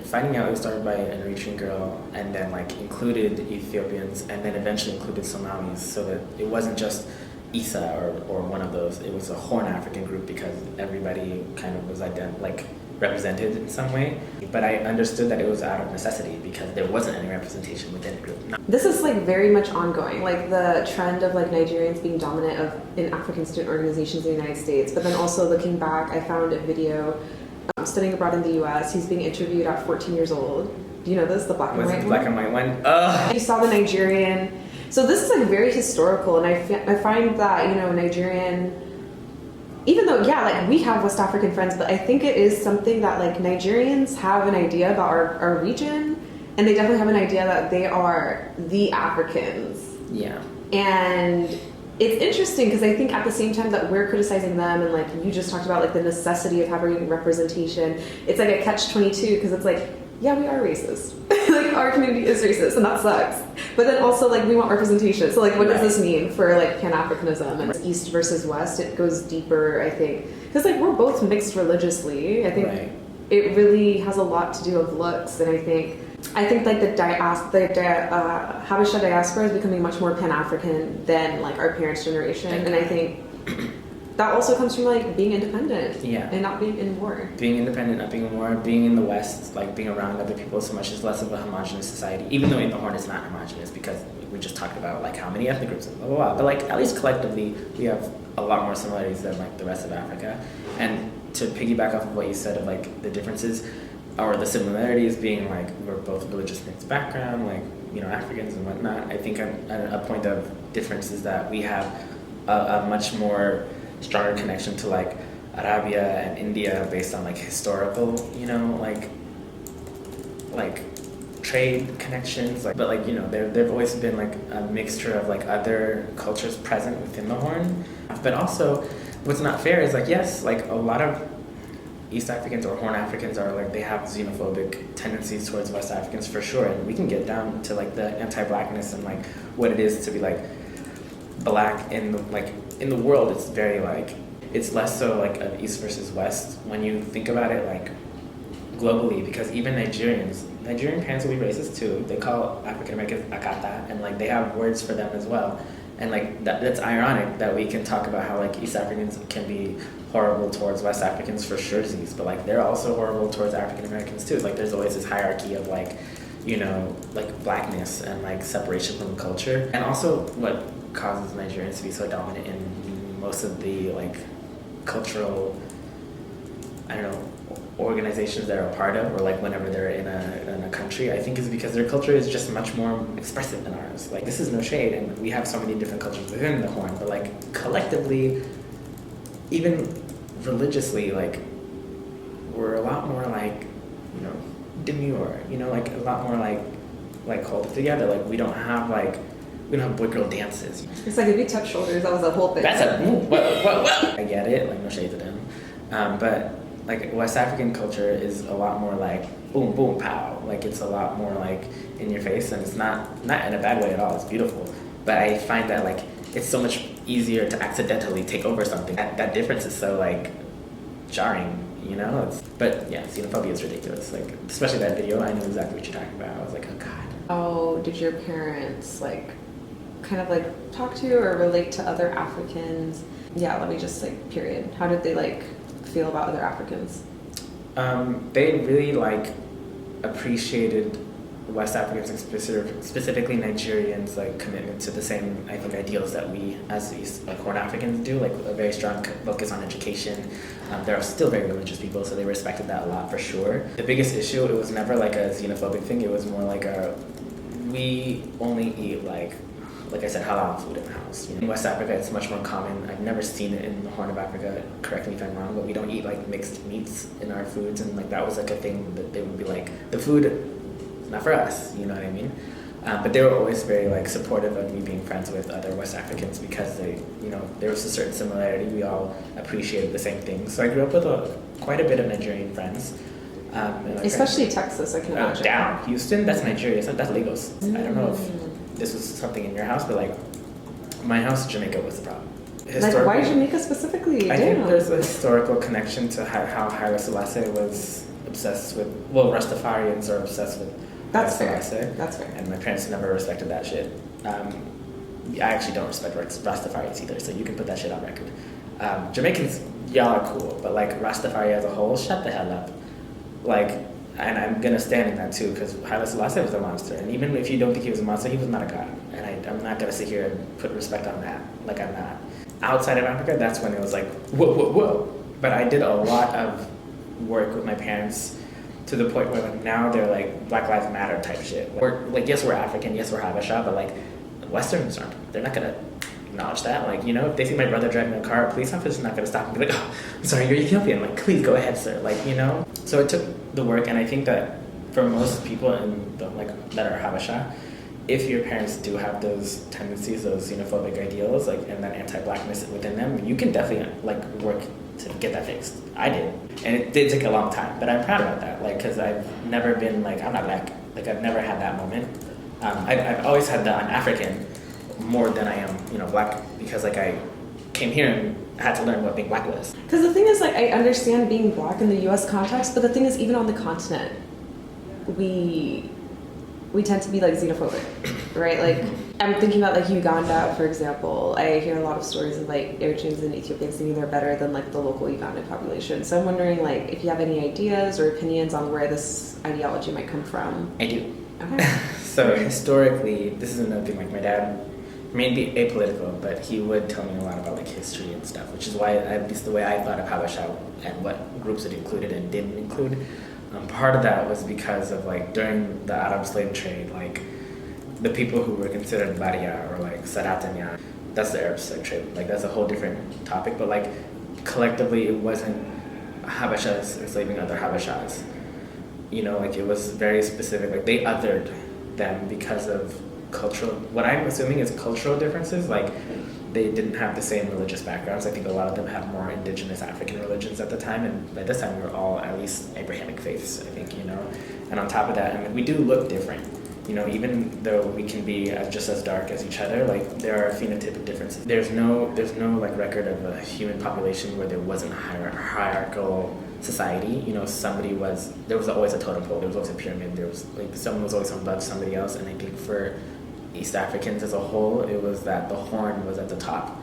S1: finding out it was started by an Eritrean girl and then like included Ethiopians and then eventually included Somalis, so that it wasn't just Isa or one of those. It was a Horn African group because everybody kind of was represented in some way. But I understood that it was out of necessity because there wasn't any representation within the group.
S2: This is like very much ongoing, like the trend of like Nigerians being dominant in African student organizations in the United States. But then also looking back, I found a video studying abroad in the US. He's being interviewed at 14 years old. Do you know this? The black and white one?
S1: Was it the black and white one? Ugh.
S2: You saw the Nigerian. So this is like very historical, and I find that, you know, Nigerian, even though, yeah, like we have West African friends, but I think it is something that like Nigerians have an idea about our region, and they definitely have an idea that they are the Africans.
S1: Yeah.
S2: And it's interesting because I think at the same time that we're criticizing them, and like you just talked about like the necessity of having representation, it's like a catch-22, because it's like, yeah, we are racist. Like our community is racist and that sucks. But then also like we want representation. So like what does this mean for like Pan-Africanism and East versus West? It goes deeper, I think. Because like we're both mixed religiously. I think it really has a lot to do with looks, and I think like the Habesha diaspora is becoming much more Pan-African than like our parents' generation, and I think that also comes from like being independent, and not being in war. Being independent,
S1: not being in war, being in the West, like being around other people so much is less of a homogenous society. Even though in the Horn it's not homogenous, because we just talked about like how many ethnic groups and blah blah blah. But like at least collectively we have a lot more similarities than like the rest of Africa. And to piggyback off of what you said of like the differences or the similarities being like we're both religious mixed background, like, you know, Africans and whatnot. I think a point of difference is that we have a much more stronger connection to like Arabia and India based on like historical, you know, like trade connections, like, but like, you know, there've always been like a mixture of like other cultures present within the Horn. But also what's not fair is like, yes, like a lot of East Africans or Horn Africans are like, they have xenophobic tendencies towards West Africans for sure, and we can get down to like the anti-blackness and like what it is to be like black in the world. It's very like, it's less so like of East versus West when you think about it like globally, because even Nigerian parents will be racist too. They call African Americans akata, and like they have words for them as well. And like that's ironic that we can talk about how like East Africans can be horrible towards West Africans for surezies, but like they're also horrible towards African Americans too. Like there's always this hierarchy of like, you know, like blackness and like separation from the culture. And also what causes Nigerians to be so dominant in most of the like cultural, I don't know, organizations they're a part of, or like whenever they're in a country, I think is because their culture is just much more expressive than ours. Like, this is no shade, and we have so many different cultures within the Horn, but like collectively, even religiously, like we're a lot more like demure, you know, like a lot more like hold it together. Like we don't have boy girl dances.
S2: It's like if you touch shoulders, that was a whole thing.
S1: That's a what? I get it, like no shade to them, but like West African culture is a lot more like boom boom pow. Like it's a lot more like in your face, and it's not in a bad way at all. It's beautiful, but I find that like it's so much easier to accidentally take over something. That difference is so like jarring, you know. But yeah, xenophobia is ridiculous. Like especially that video, I know exactly what you're talking about. I was like, oh god.
S2: Oh, did your parents like kind of like talk to you or relate to other Africans? Yeah, let me just like period. How did they like feel about other Africans?
S1: They really like appreciated West Africans, and specifically Nigerians, like commitment to the same, I think, ideals that we as these like Horn Africans do, like a very strong focus on education. They're still very religious people, so they respected that a lot for sure. The biggest issue, it was never like a xenophobic thing. It was more like we only eat like I said, halal food in the house. You know? In West Africa, it's much more common. I've never seen it in the Horn of Africa. Correct me if I'm wrong, but we don't eat like mixed meats in our foods, and like that was like a thing that they would be like, the food is not for us. You know what I mean? But they were always very like supportive of me being friends with other West Africans because they, you know, there was a certain similarity. We all appreciated the same things. So I grew up with quite a bit of Nigerian friends.
S2: Especially Texas, I can imagine.
S1: Down Houston, that's Nigeria. That's Lagos. I don't know if this was something in your house, but like my house, Jamaica was the problem.
S2: Like why Jamaica specifically?
S1: I think there's a historical connection to how Haile Selassie was obsessed with. Well, Rastafarians are obsessed with.
S2: That's fair.
S1: Selassie,
S2: that's fair.
S1: And my parents never respected that shit. I actually don't respect Rastafarians either, so you can put that shit on record. Jamaicans, y'all are cool, but like Rastafari as a whole, shut the hell up. Like, and I'm gonna stand in that too, because Haile Selassie was a monster, and even if you don't think he was a monster, he was not a god. And I'm not gonna sit here and put respect on that. Like I'm not. Outside of Africa, that's when it was like whoa, whoa, whoa. But I did a lot of work with my parents to the point where like now they're like Black Lives Matter type shit. We're like, yes, we're African, yes, we're Habesha, but like Westerns aren't. They're not gonna acknowledge that. Like, you know, if they see my brother driving a car, a police officer's not gonna stop and be like, oh, I'm sorry, you're Ethiopian. Like, please go ahead, sir. Like, you know. So it took the work, and I think that for most people in the, like that are Habesha, if your parents do have those tendencies, those xenophobic ideals, like and that anti-blackness within them, you can definitely like work to get that fixed. I did, and it did take a long time, but I'm proud about that. Like, because I've never been like I'm not black. Like I've never had that moment. I've always had that I'm African more than I am, you know, black, because like I came here and had to learn what being black was.
S2: Because the thing is, like, I understand being black in the U.S. context, but the thing is, even on the continent, we tend to be like xenophobic, right? Like, I'm thinking about like Uganda, for example. I hear a lot of stories of like Eritreans and Ethiopians thinking they're better than like the local Ugandan population. So I'm wondering, like, if you have any ideas or opinions on where this ideology might come from.
S1: I do.
S2: Okay.
S1: So historically, this is another thing. Like my dad may be apolitical, but he would tell me a lot about like history and stuff, which is why, at least the way I thought of Habesha and what groups it included and didn't include. Part of that was because of like during the Arab slave trade, like the people who were considered Baria or like Saratanya, that's the Arab slave trade. Like that's a whole different topic, but like collectively it wasn't Habeshas enslaving other Habeshas. You know, like it was very specific. Like they othered them because of cultural, what I'm assuming is cultural differences. Like they didn't have the same religious backgrounds. I think a lot of them have more indigenous African religions at the time, and by this time we were all at least Abrahamic faiths, I think, you know. And on top of that, I mean, we do look different. You know, even though we can be just as dark as each other, like there are phenotypic differences. There's no like record of a human population where there wasn't a hierarchical society. You know, there was always a totem pole, there was always a pyramid, there was like someone was always above somebody else, and I think for East Africans as a whole, it was that the Horn was at the top,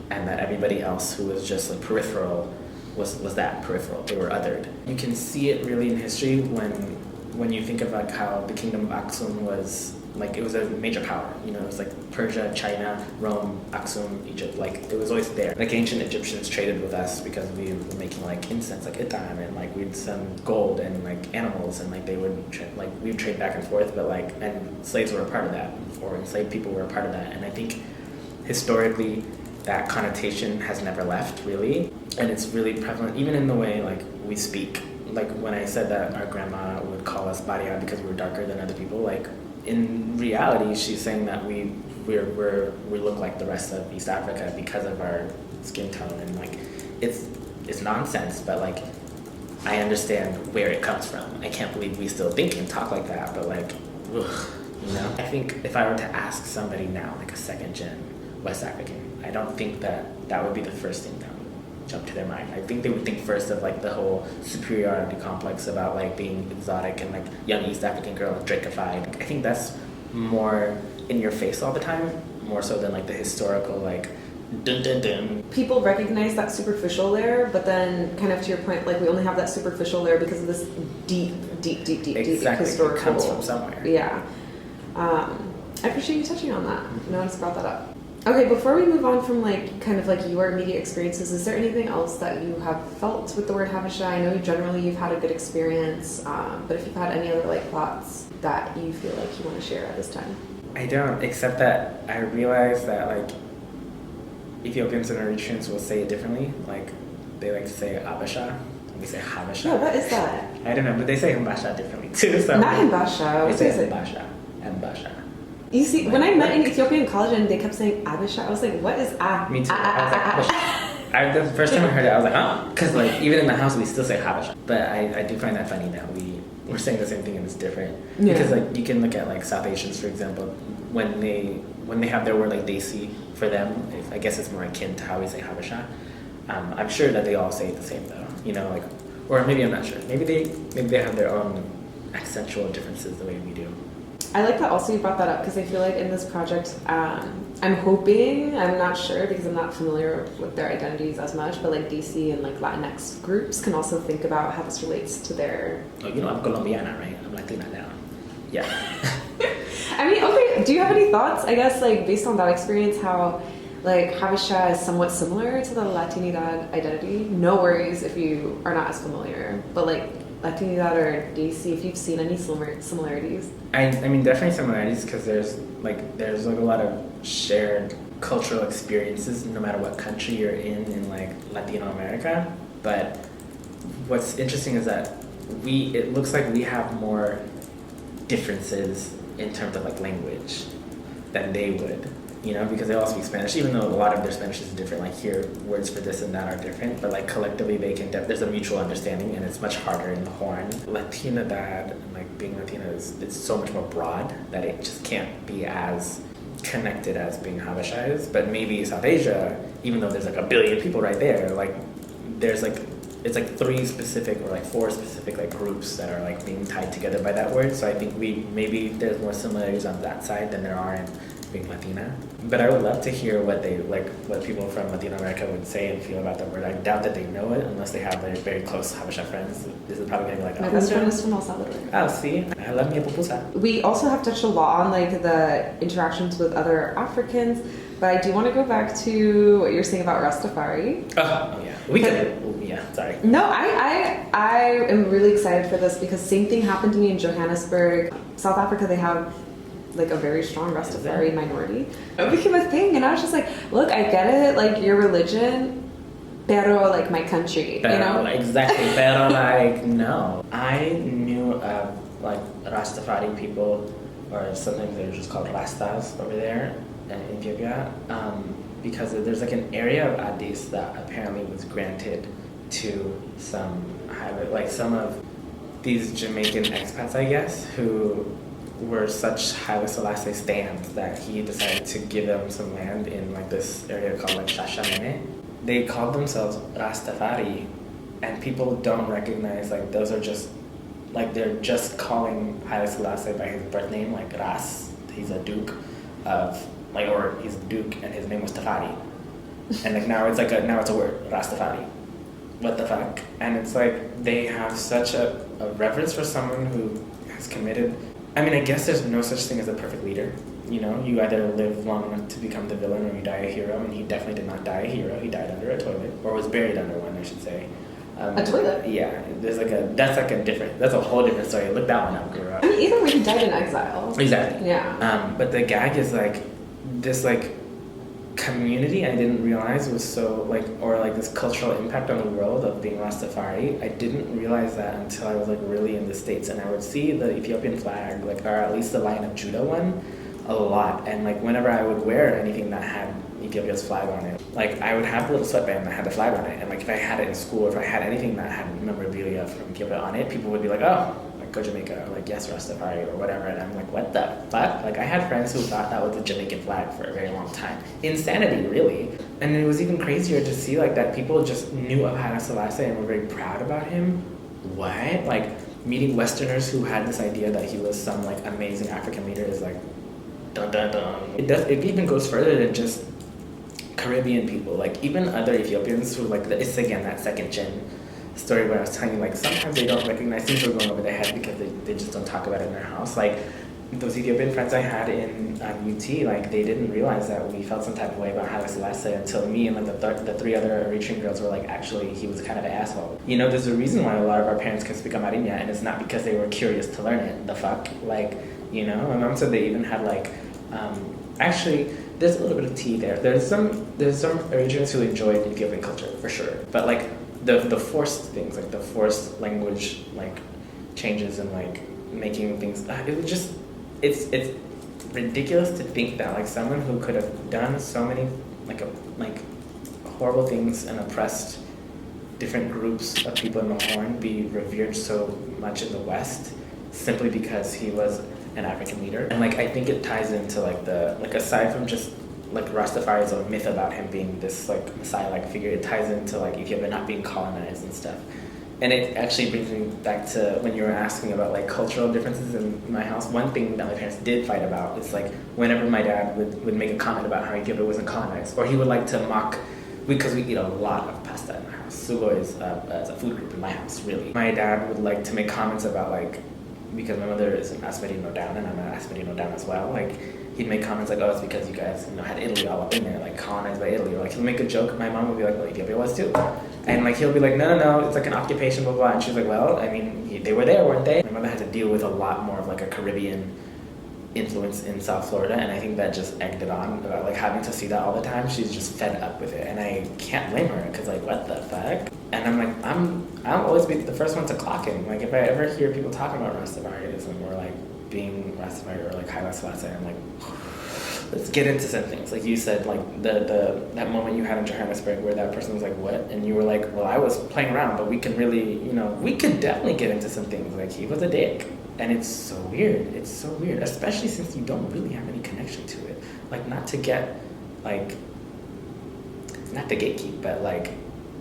S1: and that everybody else who was just like peripheral was that peripheral. They were othered. You can see it really in history when you think of like how the kingdom of Aksum was like, it was a major power. You know, it was like Persia, China, Rome, Aksum, Egypt. Like it was always there. Like ancient Egyptians traded with us because we were making like incense, like itam, and like we'd send gold and like animals, and like they would we'd trade back and forth. But like, and slaves were a part of that, or enslaved people were a part of that. And I think historically that connotation has never left really, and it's really prevalent even in the way like we speak. Like when I said that our grandma would call us Baria because we're darker than other people. Like, in reality, she's saying that we look like the rest of East Africa because of our skin tone, and like it's nonsense, but like I understand where it comes from. I can't believe we still think and talk like that, but like, ugh, you know? I think if I were to ask somebody now, like a second gen West African, I don't think that would be the first thing that would jump to their mind. I think they would think first of like the whole superiority complex about like being exotic and like young East African girl and Drakeified. I think that's more in your face all the time, more so than like the historical like dun dun dun.
S2: People recognize that superficial layer, but then kind of to your point, like we only have that superficial layer because of this deep historical.
S1: It comes from somewhere.
S2: Yeah. I appreciate you touching on that. No one's brought that up. Okay, before we move on from like kind of like your immediate experiences, is there anything else that you have felt with the word Habesha? I know generally you've had a good experience, but if you've had any other like thoughts that you feel like you want to share at this time.
S1: I don't, except that I realize that like Ethiopians and Eritreans will say it differently. Like they like to say Abesha, we say Habesha.
S2: Yeah, what is that?
S1: I don't know, but they say Mbasha differently too. So
S2: not Mbasha.
S1: They say Mbasha. Mbasha.
S2: You see, like, when I met in Ethiopian college and they kept saying Abesha, I was like, what is A?
S1: Me too. I was like, Habesha. The first time I heard it, I was like, huh? Because like even in the house we still say Habesha. But I do find that funny now. We're saying the same thing and it's different. Yeah. Because like you can look at like South Asians, for example, when they have their word like Desi for them, I guess it's more akin to how we say Habesha. I'm sure that they all say it the same though. You know, like, or maybe I'm not sure. Maybe they have their own accentual differences the way we do.
S2: I like that also you brought that up because I feel like in this project, I'm hoping, I'm not sure because I'm not familiar with their identities as much, but like DC and like Latinx groups can also think about how this relates to their...
S1: Oh, you know, I'm Colombiana, right? I'm Latina now. Yeah.
S2: I mean, okay, do you have any thoughts, I guess, like based on that experience, how like Habesha is somewhat similar to the Latinidad identity? No worries if you are not as familiar, but like Latinidad or DC, if you've seen any similarities. I
S1: mean, definitely similarities because there's like a lot of shared cultural experiences no matter what country you're in like Latino America. But what's interesting is that it looks like we have more differences in terms of like language than they would, you know, because they all speak Spanish, even though a lot of their Spanish is different. Like here, words for this and that are different, but like collectively they can, there's a mutual understanding and it's much harder in the Horn. Latinidad and like being Latina it's so much more broad that it just can't be as connected as being Habesha is. But maybe South Asia, even though there's like a billion people right there, like there's like, it's like 3 specific or like 4 specific like groups that are like being tied together by that word. So I think maybe there's more similarities on that side than there are in being Latina. But I would love to hear what people from Latino America would say and feel about that word. I doubt that they know it unless they have very, very close Habesha friends. This is probably going to be like,
S2: my best friend is from El Salvador.
S1: Oh, see? I love me a pupusa.
S2: We also have touched a lot on like the interactions with other Africans, but I do want to go back to what you're saying about Rastafari.
S1: Oh yeah. We could. Yeah, sorry.
S2: No, I am really excited for this because same thing happened to me in Johannesburg. South Africa, they have like a very strong Rastafari minority. It became a thing and I was just like, look, I get it, like your religion, pero like my country,
S1: pero,
S2: you know?
S1: Exactly, pero like no. I knew of like Rastafari people, or sometimes they're just called Rastas over there in Ethiopia, because there's like an area of Addis that apparently was granted to some of these Jamaican expats, I guess, who were such Haile Selassie stands that he decided to give them some land in like this area called like Shashamene. They called themselves Rastafari, and people don't recognize like those are just like they're just calling Haile Selassie by his birth name, like Ras. He's a duke of like, or he's a duke and his name was Tafari, and like now it's a word, Rastafari. What the fuck? And it's like they have such a reverence for someone who has committed. I mean, I guess there's no such thing as a perfect leader. You know, you either live long enough to become the villain or you die a hero, and he definitely did not die a hero. He died under a toilet, or was buried under one, I should say.
S2: A toilet?
S1: Yeah, that's a whole different story. Look that one up, grew up.
S2: I mean, either way, he died in exile.
S1: Exactly.
S2: Yeah.
S1: But the gag is like this, like community I didn't realize was so like, or like this cultural impact on the world of being Rastafari. I didn't realize that until I was like really in the States, and I would see the Ethiopian flag, like, or at least the Lion of Judah one, a lot. And like whenever I would wear anything that had Ethiopia's flag on it, like I would have a little sweatband that had the flag on it, and like if I had it in school, or if I had anything that had memorabilia from Ethiopia on it, people would be like, oh, like go Jamaica, or like yes, Rastafari, or whatever. And I'm like, what the fuck? Like I had friends who thought that was the Jamaican flag for a very long time. Insanity, really. And it was even crazier to see like that people just knew of Haile Selassie and were very proud about him. What? Like meeting Westerners who had this idea that he was some like amazing African leader is like, dun dun dun. It even goes further than just Caribbean people, like even other Ethiopians who like, it's again that second gen story where I was telling you, like sometimes they don't recognize things are going over their head because they just don't talk about it in their house. Like those Ethiopian friends I had in UT, like they didn't realize that we felt some type of way about Haile Selassie until me and like the three other Eritrean girls were like, actually he was kind of an asshole. You know, there's a reason why a lot of our parents can speak Amarinya, and it's not because they were curious to learn it. The fuck, like, you know, my mom said they even had like, actually, there's a little bit of tea there. There's some Eritreans who enjoyed Ethiopian culture for sure, but like the forced things, like the forced language, like changes and like making things, it was just, it's ridiculous to think that like someone who could have done so many like horrible things and oppressed different groups of people in the Horn be revered so much in the West simply because he was an African leader. And like I think it ties into like the, like aside from just like Rastafari's own myth about him being this like messiah-like figure, it ties into like Ethiopia not being colonized and stuff. And it actually brings me back to when you were asking about like cultural differences in my house. One thing that my parents did fight about is like whenever my dad would make a comment about how Ethiopia wasn't colonized, or he would like to mock, because we eat a lot of pasta in my house. Sugo is a food group in my house, really. My dad would like to make comments about like, because my mother is an Asperino down and I'm an Asperino down as well, like he'd make comments like, oh, it's because you guys, you know, had Italy all up in there, like colonized by Italy. Or like he'll make a joke, my mom would be like, well, Ethiopia was too. And like he'll be like, no, it's like an occupation, blah, blah. And she's like, well, I mean, they were there, weren't they? My mother had to deal with a lot more of like a Caribbean influence in South Florida, and I think that just egged it on about like having to see that all the time. She's just fed up with it, and I can't blame her, because like, what the fuck? And I'm like, I'll always be the first one to clock in. Like if I ever hear people talking about Rastafarianism or like being Rastafari or like Haile Selassie, I'm like, let's get into some things. Like you said, like that moment you had in Johannesburg where that person was like, what? And you were like, well, I was playing around, but we can really, you know, we could definitely get into some things. Like he was a dick. And it's so weird. It's so weird, especially since you don't really have any connection to it. Like not to get, like, not to gatekeep, but like,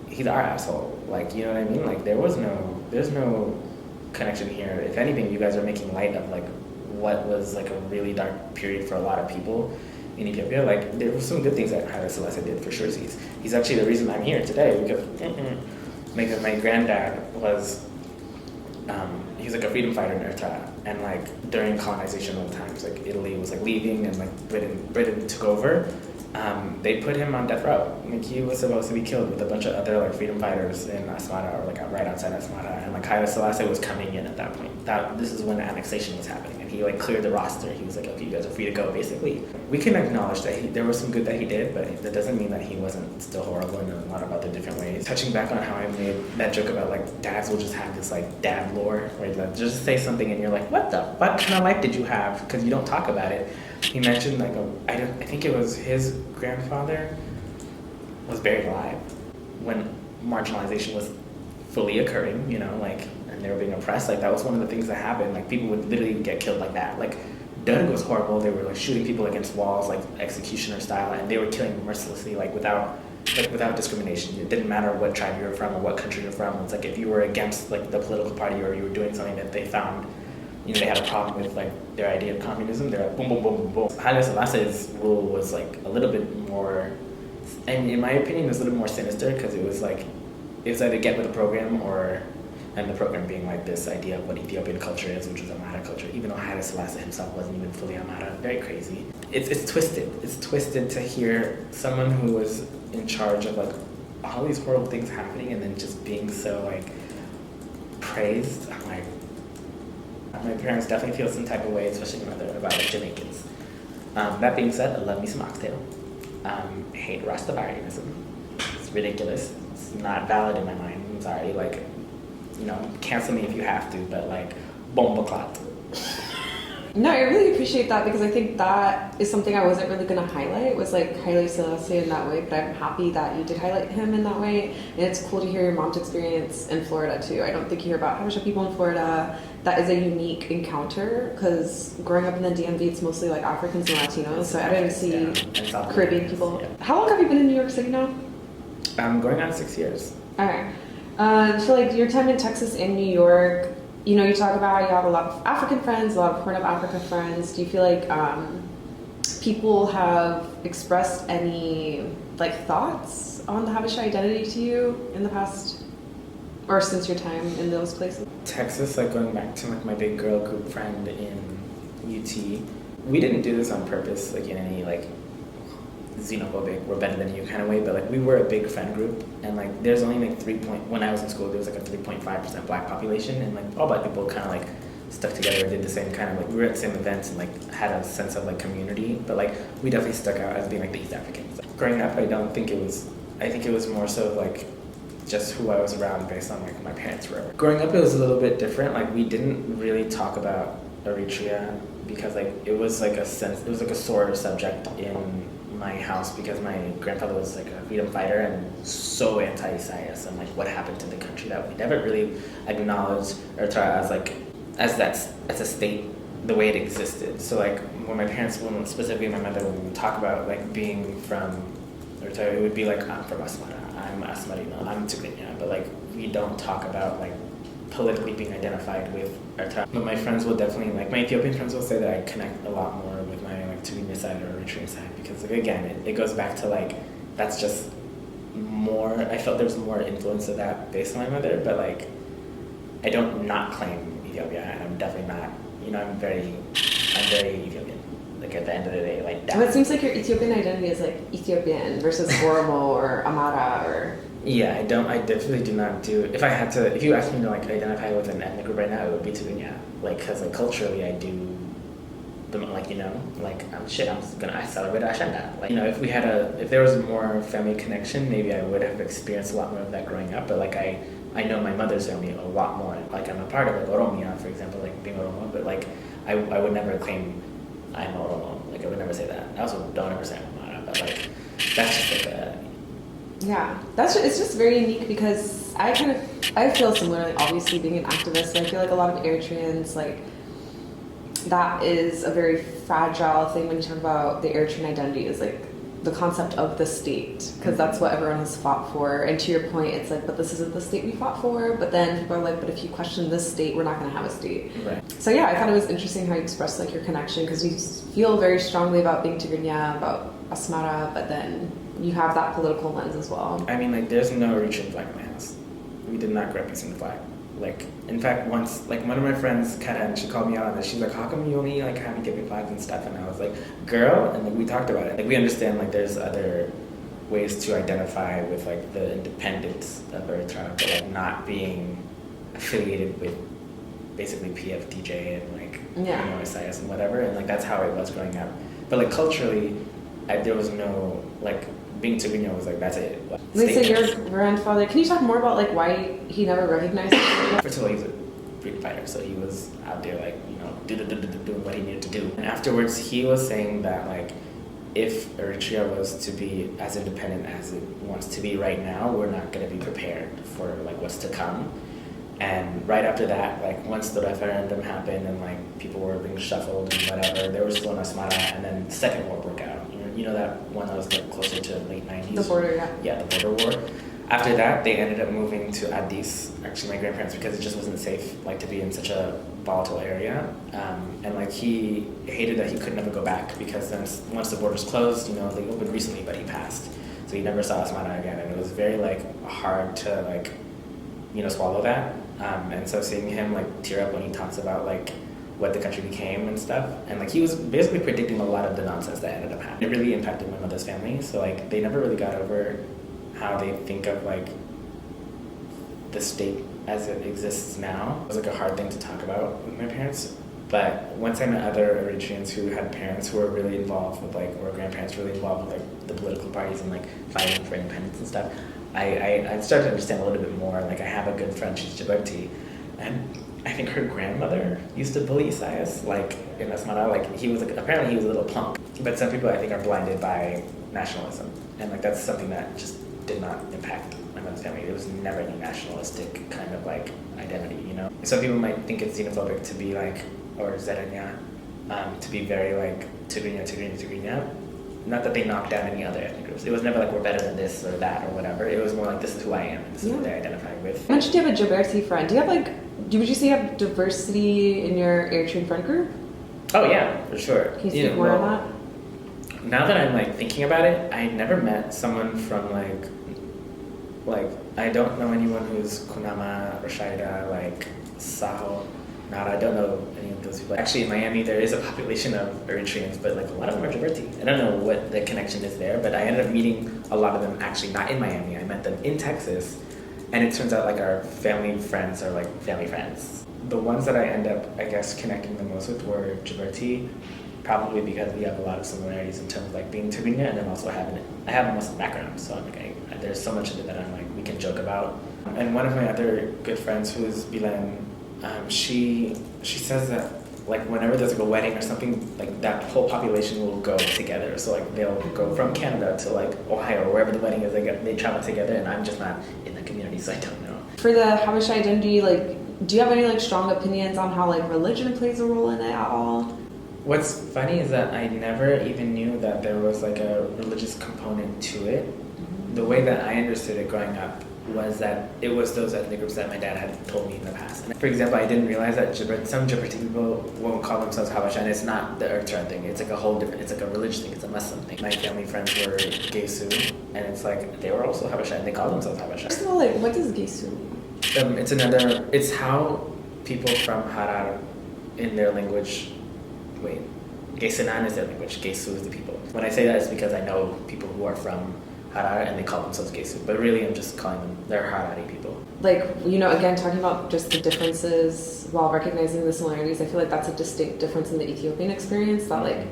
S1: he's our asshole. Like, you know what I mean? Like there's no connection here. If anything, you guys are making light of like what was like a really dark period for a lot of people in Ethiopia. Like there were some good things that Haile Selassie did for sure. He's actually the reason I'm here today, because my granddad was, he was like a freedom fighter in Eritrea, and like during colonizational times, like Italy was like leaving and like Britain took over. They put him on death row. Like he was supposed to be killed with a bunch of other like freedom fighters in Asmara, or like right outside Asmara, and like Haile Selassie was coming in at that point. This is when the annexation was happening, and he like cleared the roster. He was like, okay, you guys are free to go. Basically, we can acknowledge that there was some good that he did, but that doesn't mean that he wasn't still horrible in a lot of other different ways. Touching back on how I made that joke about like dads will just have this like dad lore, where like just say something and you're like, what the fuck kind of life did you have? Because you don't talk about it. He mentioned like I think it was his grandfather was buried alive when marginalization was fully occurring, you know, like, and they were being oppressed. Like that was one of the things that happened. Like people would literally get killed like that. Like Doug was horrible. They were like shooting people against walls, like executioner style, and they were killing mercilessly, like without discrimination. It didn't matter what tribe you were from or what country you're from. It's like if you were against like the political party or you were doing something that they found, you know, they had a problem with like their idea of communism, they're like boom, boom, boom, boom, boom. Haile Selassie's rule was like a little bit more, and in my opinion, it was a little more sinister, because it was either get with the program and the program being like this idea of what Ethiopian culture is, which was Amhara culture, even though Haile Selassie himself wasn't even fully Amhara. Very crazy. It's twisted. It's twisted to hear someone who was in charge of like all these horrible things happening and then just being so like praised. I'm like, my parents definitely feel some type of way, especially my mother, about like Jamaicans. That being said, I love me some oxtail. hate Rastafarianism. It's ridiculous. It's not valid in my mind. I'm sorry. Like, you know, cancel me if you have to, but like, bomba clot.
S2: No, I really appreciate that because I think that is something I wasn't really going to highlight, was like Haile Selassie in that way, but I'm happy that you did highlight him in that way, and it's cool to hear your mom's experience in Florida too. I don't think you hear about Habesha people in Florida. That is a unique encounter because growing up in the DMV, it's mostly like Africans and Latinos, so I didn't see Caribbean people. Yeah. How long have you been in New York City now?
S1: I'm going on 6 years.
S2: Okay. So like your time in Texas and New York, you know, you talk about how you have a lot of African friends, a lot of Horn of Africa friends. Do you feel like people have expressed any like thoughts on the Habesha identity to you in the past or since your time in those places?
S1: Texas, like going back to like my big girl group friend in UT, we didn't do this on purpose, like in any like xenophobic, we're better than you kind of way, but like we were a big friend group, and like there's only like when I was in school there was like a 3.5% black population, and like all black people kind of like stuck together, did the same kind of like, we were at the same events and like had a sense of like community, but like we definitely stuck out as being like the East Africans. Growing up, I think it was more so like just who I was around based on like my parents were. Growing up, it was a little bit different. Like we didn't really talk about Eritrea because like it was like a sore subject in my house because my grandfather was like a freedom fighter and so anti-Isaias and like what happened to the country that we never really acknowledged Eritrea as a state the way it existed. So like when my parents, specifically my mother, when we would talk about like being from Eritrea, it would be like, I'm from Asmara, I'm Asmarino, I'm Tigrinya, but like we don't talk about like politically being identified with Eritrea. But my friends will definitely, like my Ethiopian friends will say that I connect a lot more with my like Tigrinya side or Eritrean side because like again, it goes back to like, that's just more, I felt there's more influence of that based on my mother, but like I don't not claim Ethiopia, and I'm definitely not, you know, I'm very Ethiopian. Like at the end of the day, like that.
S2: Well, it seems like your Ethiopian identity is like Ethiopian versus Oromo or Amara or.
S1: Yeah, I definitely do not do. If you asked me to like identify with an ethnic group right now, it would be Tigrinya. Like, cause like culturally, I do. Like, you know, like I celebrate Ashenda. Like, you know, if there was more family connection, maybe I would have experienced a lot more of that growing up. But like I know my mother's family a lot more. Like I'm a part of like Oromia, for example, like being Oromo, but like I would never claim I'm Oromo. Like I would never say that. I also don't ever say I'm Amara, but like that's just like a.
S2: Yeah, it's just very unique because I feel similarly. Obviously, being an activist, I feel like a lot of Eritreans like. That is a very fragile thing when you talk about the Eritrean identity, is like the concept of the state, because that's what everyone has fought for. And to your point, it's like, but this isn't the state we fought for. But then people are like, but if you question this state, we're not going to have a state.
S1: Right.
S2: So yeah, I thought it was interesting how you expressed like your connection, because you feel very strongly about being Tigrinya, about Asmara, but then you have that political lens as well.
S1: I mean, like, there's no Eritrean flag in my house. We did not grow up using the flag. Like, in fact, once, like, one of my friends, Karen, she called me out on this. She's like, how come you only, like, have Ethiopian flags and stuff? And I was like, girl, and, like, we talked about it. Like, we understand, like, there's other ways to identify with, like, the independence of Eritrea, but, like, not being affiliated with basically PFDJ and, like, you know, Isaias and whatever. And, like, that's how it was growing up. But, like, culturally, there was no, like, being Tigrinya was like, that's it. Like,
S2: they say your grandfather, can you talk more about like why he never recognized you?
S1: First of all, he's a freedom fighter, so he was out there like, you know, doing what he needed to do. And afterwards, he was saying that like, if Eritrea was to be as independent as it wants to be right now, we're not going to be prepared for like what's to come. And right after that, like once the referendum happened and like people were being shuffled and whatever, there was still an Asmara, and then the second war broke out. You know that one that was like closer to the late 90s?
S2: The border, yeah.
S1: Yeah, the border war. After that, they ended up moving to Addis, actually my grandparents, because it just wasn't safe like to be in such a volatile area. And like he hated that he could never go back because then once the borders closed, you know, they opened recently, but he passed. So he never saw Asmara again, and it was very like hard to like, you know, swallow that. And so seeing him like tear up when he talks about like what the country became and stuff, and like he was basically predicting a lot of the nonsense that ended up happening. It really impacted my mother's family, so like they never really got over how they think of like the state as it exists now. It was like a hard thing to talk about with my parents, But once I met other Eritreans who had parents who were really involved with like, or grandparents really involved with like the political parties and like fighting for independence and stuff, I started to understand a little bit more. Like I have a good friend, she's Djibouti, and I think her grandmother used to bully Isaias, like in Asmara. Like he was like, apparently he was a little punk. But some people I think are blinded by nationalism, and like that's something that just did not impact my mother's family. It was never any nationalistic kind of like identity, you know. Some people might think it's xenophobic to be like, or Zerenya, to be very like Tigrinya. Not that they knocked down any other ethnic groups. It was never like we're better than this or that or whatever. It was more like this is who I am. This is what they identify with.
S2: You mentioned you have a Djibouti friend. Do you have like, would you say you have diversity in your Eritrean friend group?
S1: Oh yeah, for sure.
S2: Can you speak more on that?
S1: Now that I'm like thinking about it, I never met someone from like I don't know anyone who's Kunama, Rashaida, like Saho. I don't know any of those people. Actually, in Miami, there is a population of Eritreans, but like a lot of them are Djibouti. I don't know what the connection is there, but I ended up meeting a lot of them actually not in Miami. I met them in Texas, and it turns out like our family friends are like family friends. The ones that I end up, I guess, connecting the most with were Djibouti, probably because we have a lot of similarities in terms of like being Tigrinya, and then also I have a Muslim background, so I'm like, there's so much of it that I'm like, we can joke about. And one of my other good friends, who is Bilen, she says that like whenever there's like a wedding or something, like that whole population will go together. So like they'll go from Canada to like Ohio, wherever the wedding is, they travel together, and I'm just not in the community, so I don't know. For
S2: the Habesha identity, like, do you have any like strong opinions on how like religion plays a role in it at all?
S1: What's funny is that I never even knew that there was like a religious component to it. Mm-hmm. The way that I understood it growing up was that it was those ethnic groups that my dad had told me in the past. And for example, I didn't realize that some Djibouti people won't call themselves Habesha, and it's not the Eritrean thing. It's like a whole different, it's like a religious thing, it's a Muslim thing. My family friends were Gesu, and it's like, they were also Habesha, and they call themselves Habesha.
S2: First of all, like, what does Gesu mean?
S1: It's how people from Harar in their language, Gesenan is their language, Gesu is the people. When I say that, it's because I know people who are from Harar and they call themselves Gesu, but really I'm just calling them, they're Harari people. Like,
S2: you know, again, talking about just the differences while recognizing the similarities, I feel like that's a distinct difference in the Ethiopian experience, that like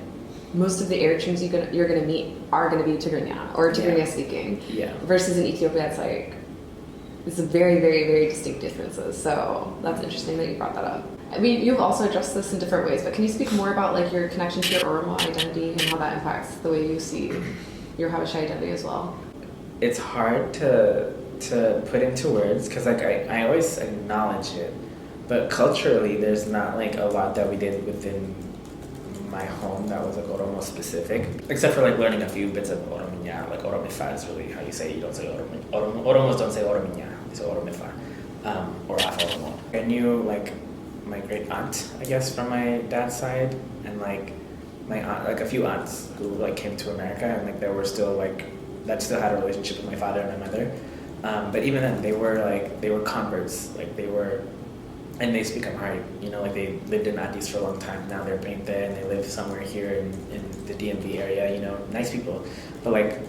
S2: most of the Eritreans you're going to meet are going to be Tigrinya or Tigrinya speaking.
S1: Yeah.
S2: Versus in Ethiopia, it's like, it's a very, very, very distinct differences. So that's interesting that you brought that up. I mean, you've also addressed this in different ways, but can you speak more about like your connection to your Oromo identity and how that impacts the way you see your Habesha identity as well?
S1: It's hard to put into words because like I always acknowledge it, but culturally there's not like a lot that we did within my home that was like Oromo specific, except for like learning a few bits of Orominya. Like Oromifa is really how you say it. You don't say Oromos don't say Orominya, they say Oromifa, or Afro Oromo. I knew like my great aunt, I guess, from my dad's side, and like my aunt, like a few aunts who like came to America, and like there were still like that still had a relationship with my father and my mother. But even then, they were converts. Like they were, and they speak Amharic. You know, like they lived in Addis for a long time. Now they're Painte, and they live somewhere here in the DMV area. You know, nice people. But like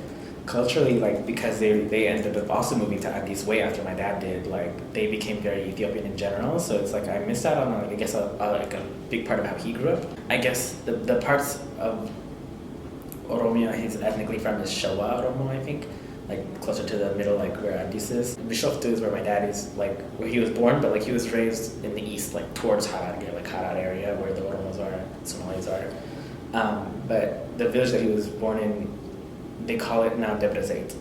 S1: culturally, like because they ended up also moving to Addis way after my dad did. Like they became very Ethiopian in general. So it's like I missed out on like I guess like a big part of how he grew up. I guess the parts of Oromia he's ethnically from is Showa Oromo, I think, like closer to the middle, like where Addis is. Bishoftu is where my dad is, like where he was born, but like he was raised in the east, like towards Harar, like Harar area where the Oromos are, Somalis are. But the village that he was born in, they call it now Debre Zeit,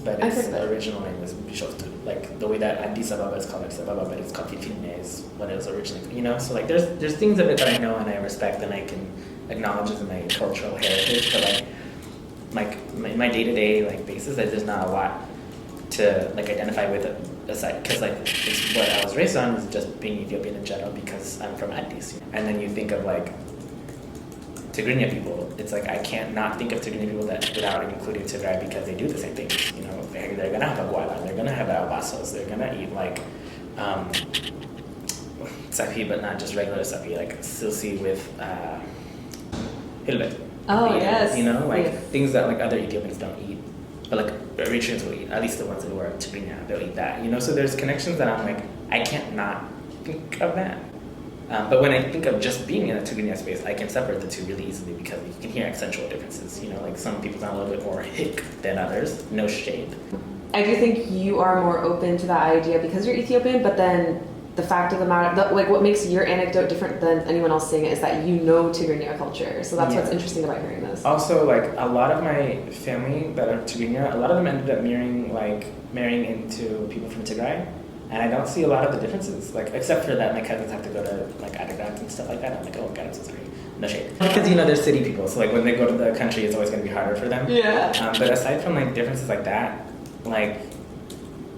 S1: but its original name was Bishoftu. Like the way that Addis Ababa is called Addis Ababa, but it's called Fifine is what it was originally. You know, so like there's things of it that I know and I respect and I can acknowledge as my cultural heritage, but like my day-to-day like basis, there's not a lot to like identify with aside, because like it's what I was raised on is just being Ethiopian in general because I'm from Addis. And then you think of like Tigrinya people, it's like I can't not think of Tigrinya people without including Tigray because they do the same things. You know, they're gonna have a guala, they're gonna have albasos, they're gonna eat like sapi, but not just regular sapi, like silsi with hilbet.
S2: Oh, yes.
S1: You know, like things that like other Ethiopians don't eat, but like Eritreans will eat, at least the ones who are Tigrinya, they'll eat that. You know, so there's connections that I'm like, I can't not think of that. But when I think of just being in a Tigrinya space, I can separate the two really easily because you can hear accentual differences. You know, like some people sound a little bit more hick than others. No shade.
S2: I do think you are more open to that idea because you're Ethiopian, but then the fact of the matter, like what makes your anecdote different than anyone else saying it is that you know Tigrinya culture. So that's what's interesting about hearing this.
S1: Also, like a lot of my family that are Tigrinya, a lot of them ended up marrying into people from Tigray. And I don't see a lot of the differences, like except for that my cousins have to go to like Addis Ababa and stuff like that. I'm like, oh god, I'm so sorry. No shade. Because you know they're city people, so like when they go to the country, it's always going to be harder for them.
S2: Yeah.
S1: But aside from like differences like that, like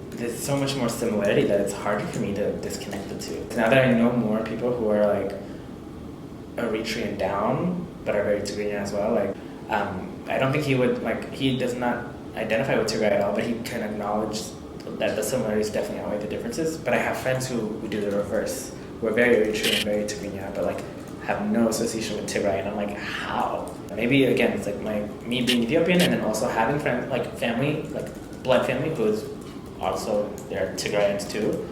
S1: there's so much more similarity that it's harder for me to disconnect the two. Now that I know more people who are like Eritrean down, but are very Tigrinya as well, like I don't think he does not identify with Tigray at all, but he can acknowledge that the similarities definitely outweigh the differences. But I have friends who do the reverse, who are very Eritrean, very Tigrinya, but like have no association with Tigray, and I'm like, how? Maybe again, it's like me being Ethiopian, and then also having friends, like family, like blood family, who is also they're Tigrayans too,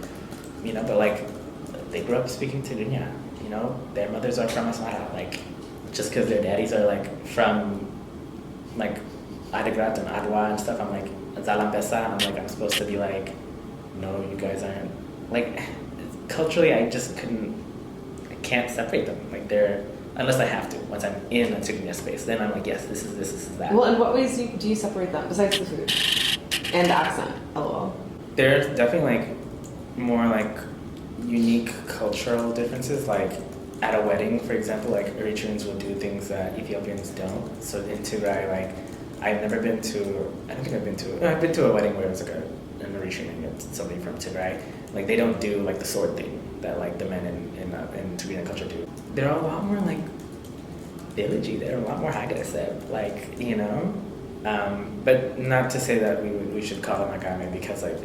S1: you know, but like they grew up speaking Tigrinya, you know, their mothers are from Asmara, like just because their daddies are like from like Adigrat and Adwa and stuff, I'm like Zalambesa, I'm like I'm supposed to be like, no, you guys aren't, like culturally I can't separate them, like they're, unless I have to, once I'm in a Tigrinya space, then I'm like, yes, this is that.
S2: Well, in what ways do you separate them besides the food and the accent? LOL.
S1: There's definitely like more like unique cultural differences, like at a wedding, for example, like Eritreans will do things that Ethiopians don't. So in Tigray, like I've been to a wedding where it was like an Eritrean and somebody from Tigray. Like they don't do like the sword thing that like the men in Tigrinya culture do. They're a lot more like villagey. They're a lot more aggressive, like, you know. But not to say that we should call them agame, because like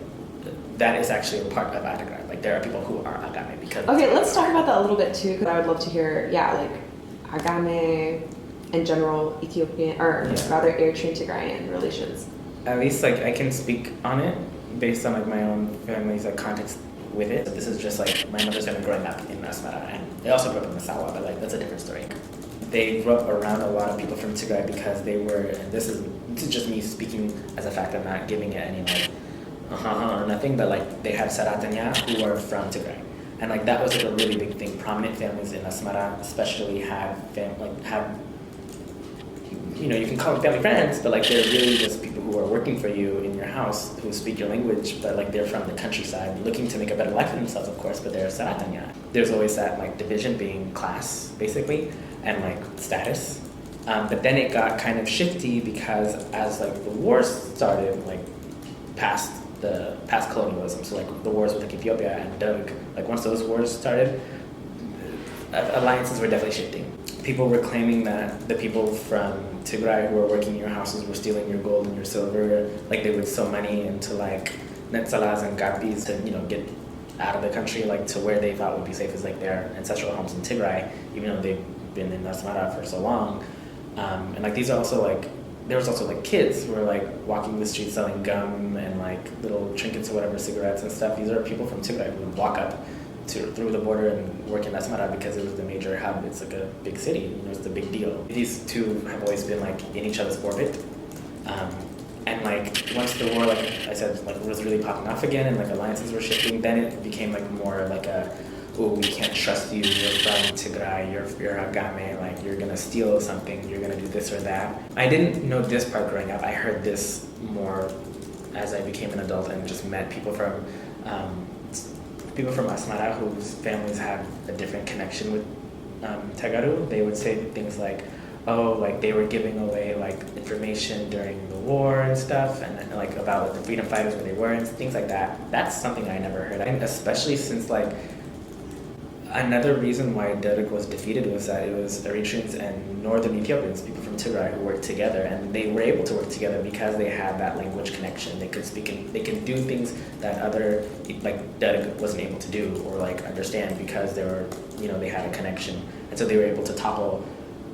S1: that is actually a part of Adagram. Like there are people who are agame because. Okay,
S2: let's talk about that a little bit too, because I would love to hear, like agame in general, Ethiopian or rather Eritrean Tigrayan relations.
S1: At least like I can speak on it based on like my own family's like context with it. This is just like my mother's family growing up in Asmara, and they also grew up in Masawa, but like that's a different story. They grew up around a lot of people from Tigray because they were, and this is just me speaking as a fact, I'm not giving it any like or nothing, but like they have Saratanya who are from Tigray. And like that was like a really big thing. Prominent families in Asmara especially have you know, you can call them family friends, but like they're really just people who are working for you in your house who speak your language, but like they're from the countryside looking to make a better life for themselves, of course, but they're Saratanya. There's always that like division being class, basically, and like status. But then it got kind of shifty because as like the wars started, like past colonialism, so like the wars with like Ethiopia and Derg, like once those wars started, alliances were definitely shifting. People were claiming that the people from Tigray who were working in your houses were stealing your gold and your silver, like they would sow money into like netzalas and garbis to, you know, get out of the country, like to where they thought would be safe, is like their ancestral homes in Tigray, even though they've been in Asmara for so long. And like these are also like, there was also like kids who were like walking the streets selling gum and like little trinkets or whatever, cigarettes and stuff. These are people from Tigray who would walk up through the border and work in Asmara because it was the major hub. It's like a big city, you know, it's the big deal. These two have always been like in each other's orbit. And like once the war, like I said, like was really popping off again and like alliances were shifting, then it became like more like a, oh, we can't trust you, you're from Tigray, you're agame, like you're gonna steal something, you're gonna do this or that. I didn't know this part growing up. I heard this more as I became an adult and just met people from Asmara whose families have a different connection with Tagaru. They would say things like, oh, like they were giving away like information during the war and stuff, and like about the freedom fighters where they were and things like that. That's something I never heard. And especially since like another reason why Derg was defeated was that it was Eritreans and northern Ethiopians, people from Tigray, who worked together, and they were able to work together because they had that language connection. They could speak and they could do things that other, like Derg wasn't able to do or like understand because they were, you know, they had a connection, and so they were able to topple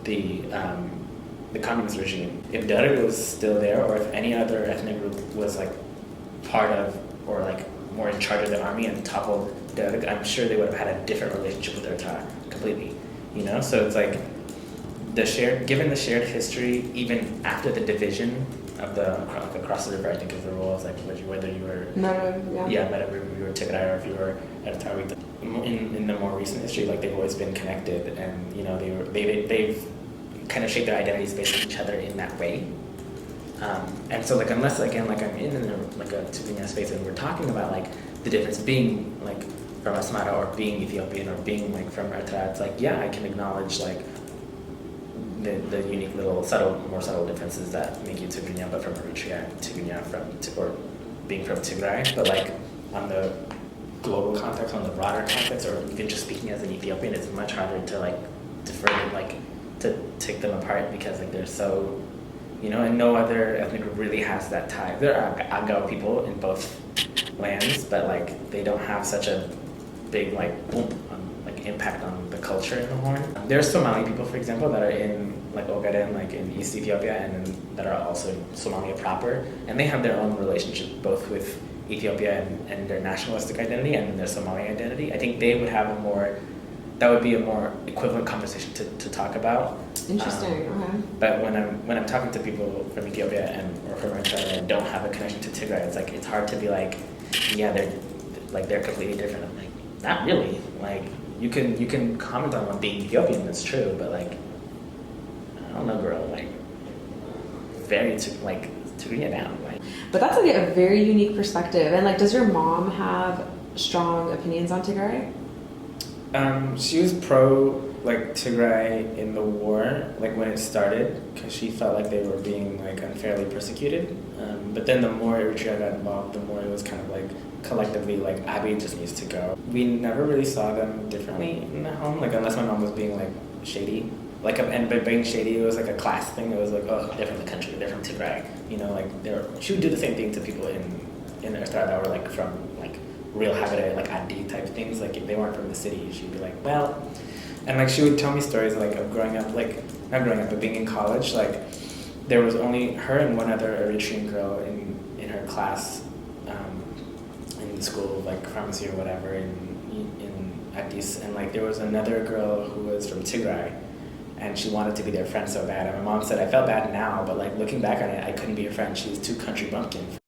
S1: the communist regime. If Derg was still there, or if any other ethnic group was like part of or like more in charge of the army and toppled Derg, I'm sure they would have had a different relationship with Eritrea completely, you know? So it's like, given the shared history, even after the division of across the river, I think is the rules, like whether you were whether you were Tigray or if you were Eritrea. In the more recent history, like they've always been connected, and you know they've kind of shaped their identities based on each other in that way. And so like unless again like I'm in like a Tigrinya space and we're talking about like the difference being like from Asmara or being Ethiopian or being like from Eritrea, it's like yeah, I can acknowledge like the unique little more subtle differences that make you Tigrinya but from Eritrea and Tigrinya or being from Tigray. But like on the global context, on the broader context, or even just speaking as an Ethiopian, it's much harder to like differ like to take them apart because like they're so, you know, and no other ethnic group really has that tie. There are Agao people in both lands, but like they don't have such a big like boom like impact on the culture in the Horn. There's Somali people, for example, that are in like Ogaden, like in East Ethiopia, and that are also Somalia proper, and they have their own relationship both with Ethiopia and their nationalistic identity and their Somali identity. I think they would have that would be a more equivalent conversation to talk about.
S2: Interesting. Okay.
S1: But when I'm talking to people from Ethiopia or from Eritrea that don't have a connection to Tigray, it's like it's hard to be like, yeah, they're completely different. I'm like, not really. Like you can comment on one being Ethiopian, that's true, but like I don't know, girl, like very Tigrinya down, like.
S2: But that's like a very unique perspective. And like, does your mom have strong opinions on Tigray?
S1: She was pro like Tigray in the war, like when it started, because she felt like they were being like unfairly persecuted. But then the more Eritrea got involved, the more it was kind of like collectively like Abiy just needs to go. We never really saw them differently in the home, like unless my mom was being like shady. Like and by being shady, it was like a class thing. It was like, oh, they're from the country, they're from Tigray. You know, like she would do the same thing to people in Eritrea that were like from like real habitat, like Adi type things. Like if they weren't from the city, she'd be like, well, and like she would tell me stories like of growing up, like not growing up, but being in college. Like there was only her and one other Eritrean girl in her class, in the school of like pharmacy or whatever in Addis, and like there was another girl who was from Tigray. And she wanted to be their friend so bad. And my mom said, I felt bad now, but like looking back on it, I couldn't be her friend. She was too country bumpkin.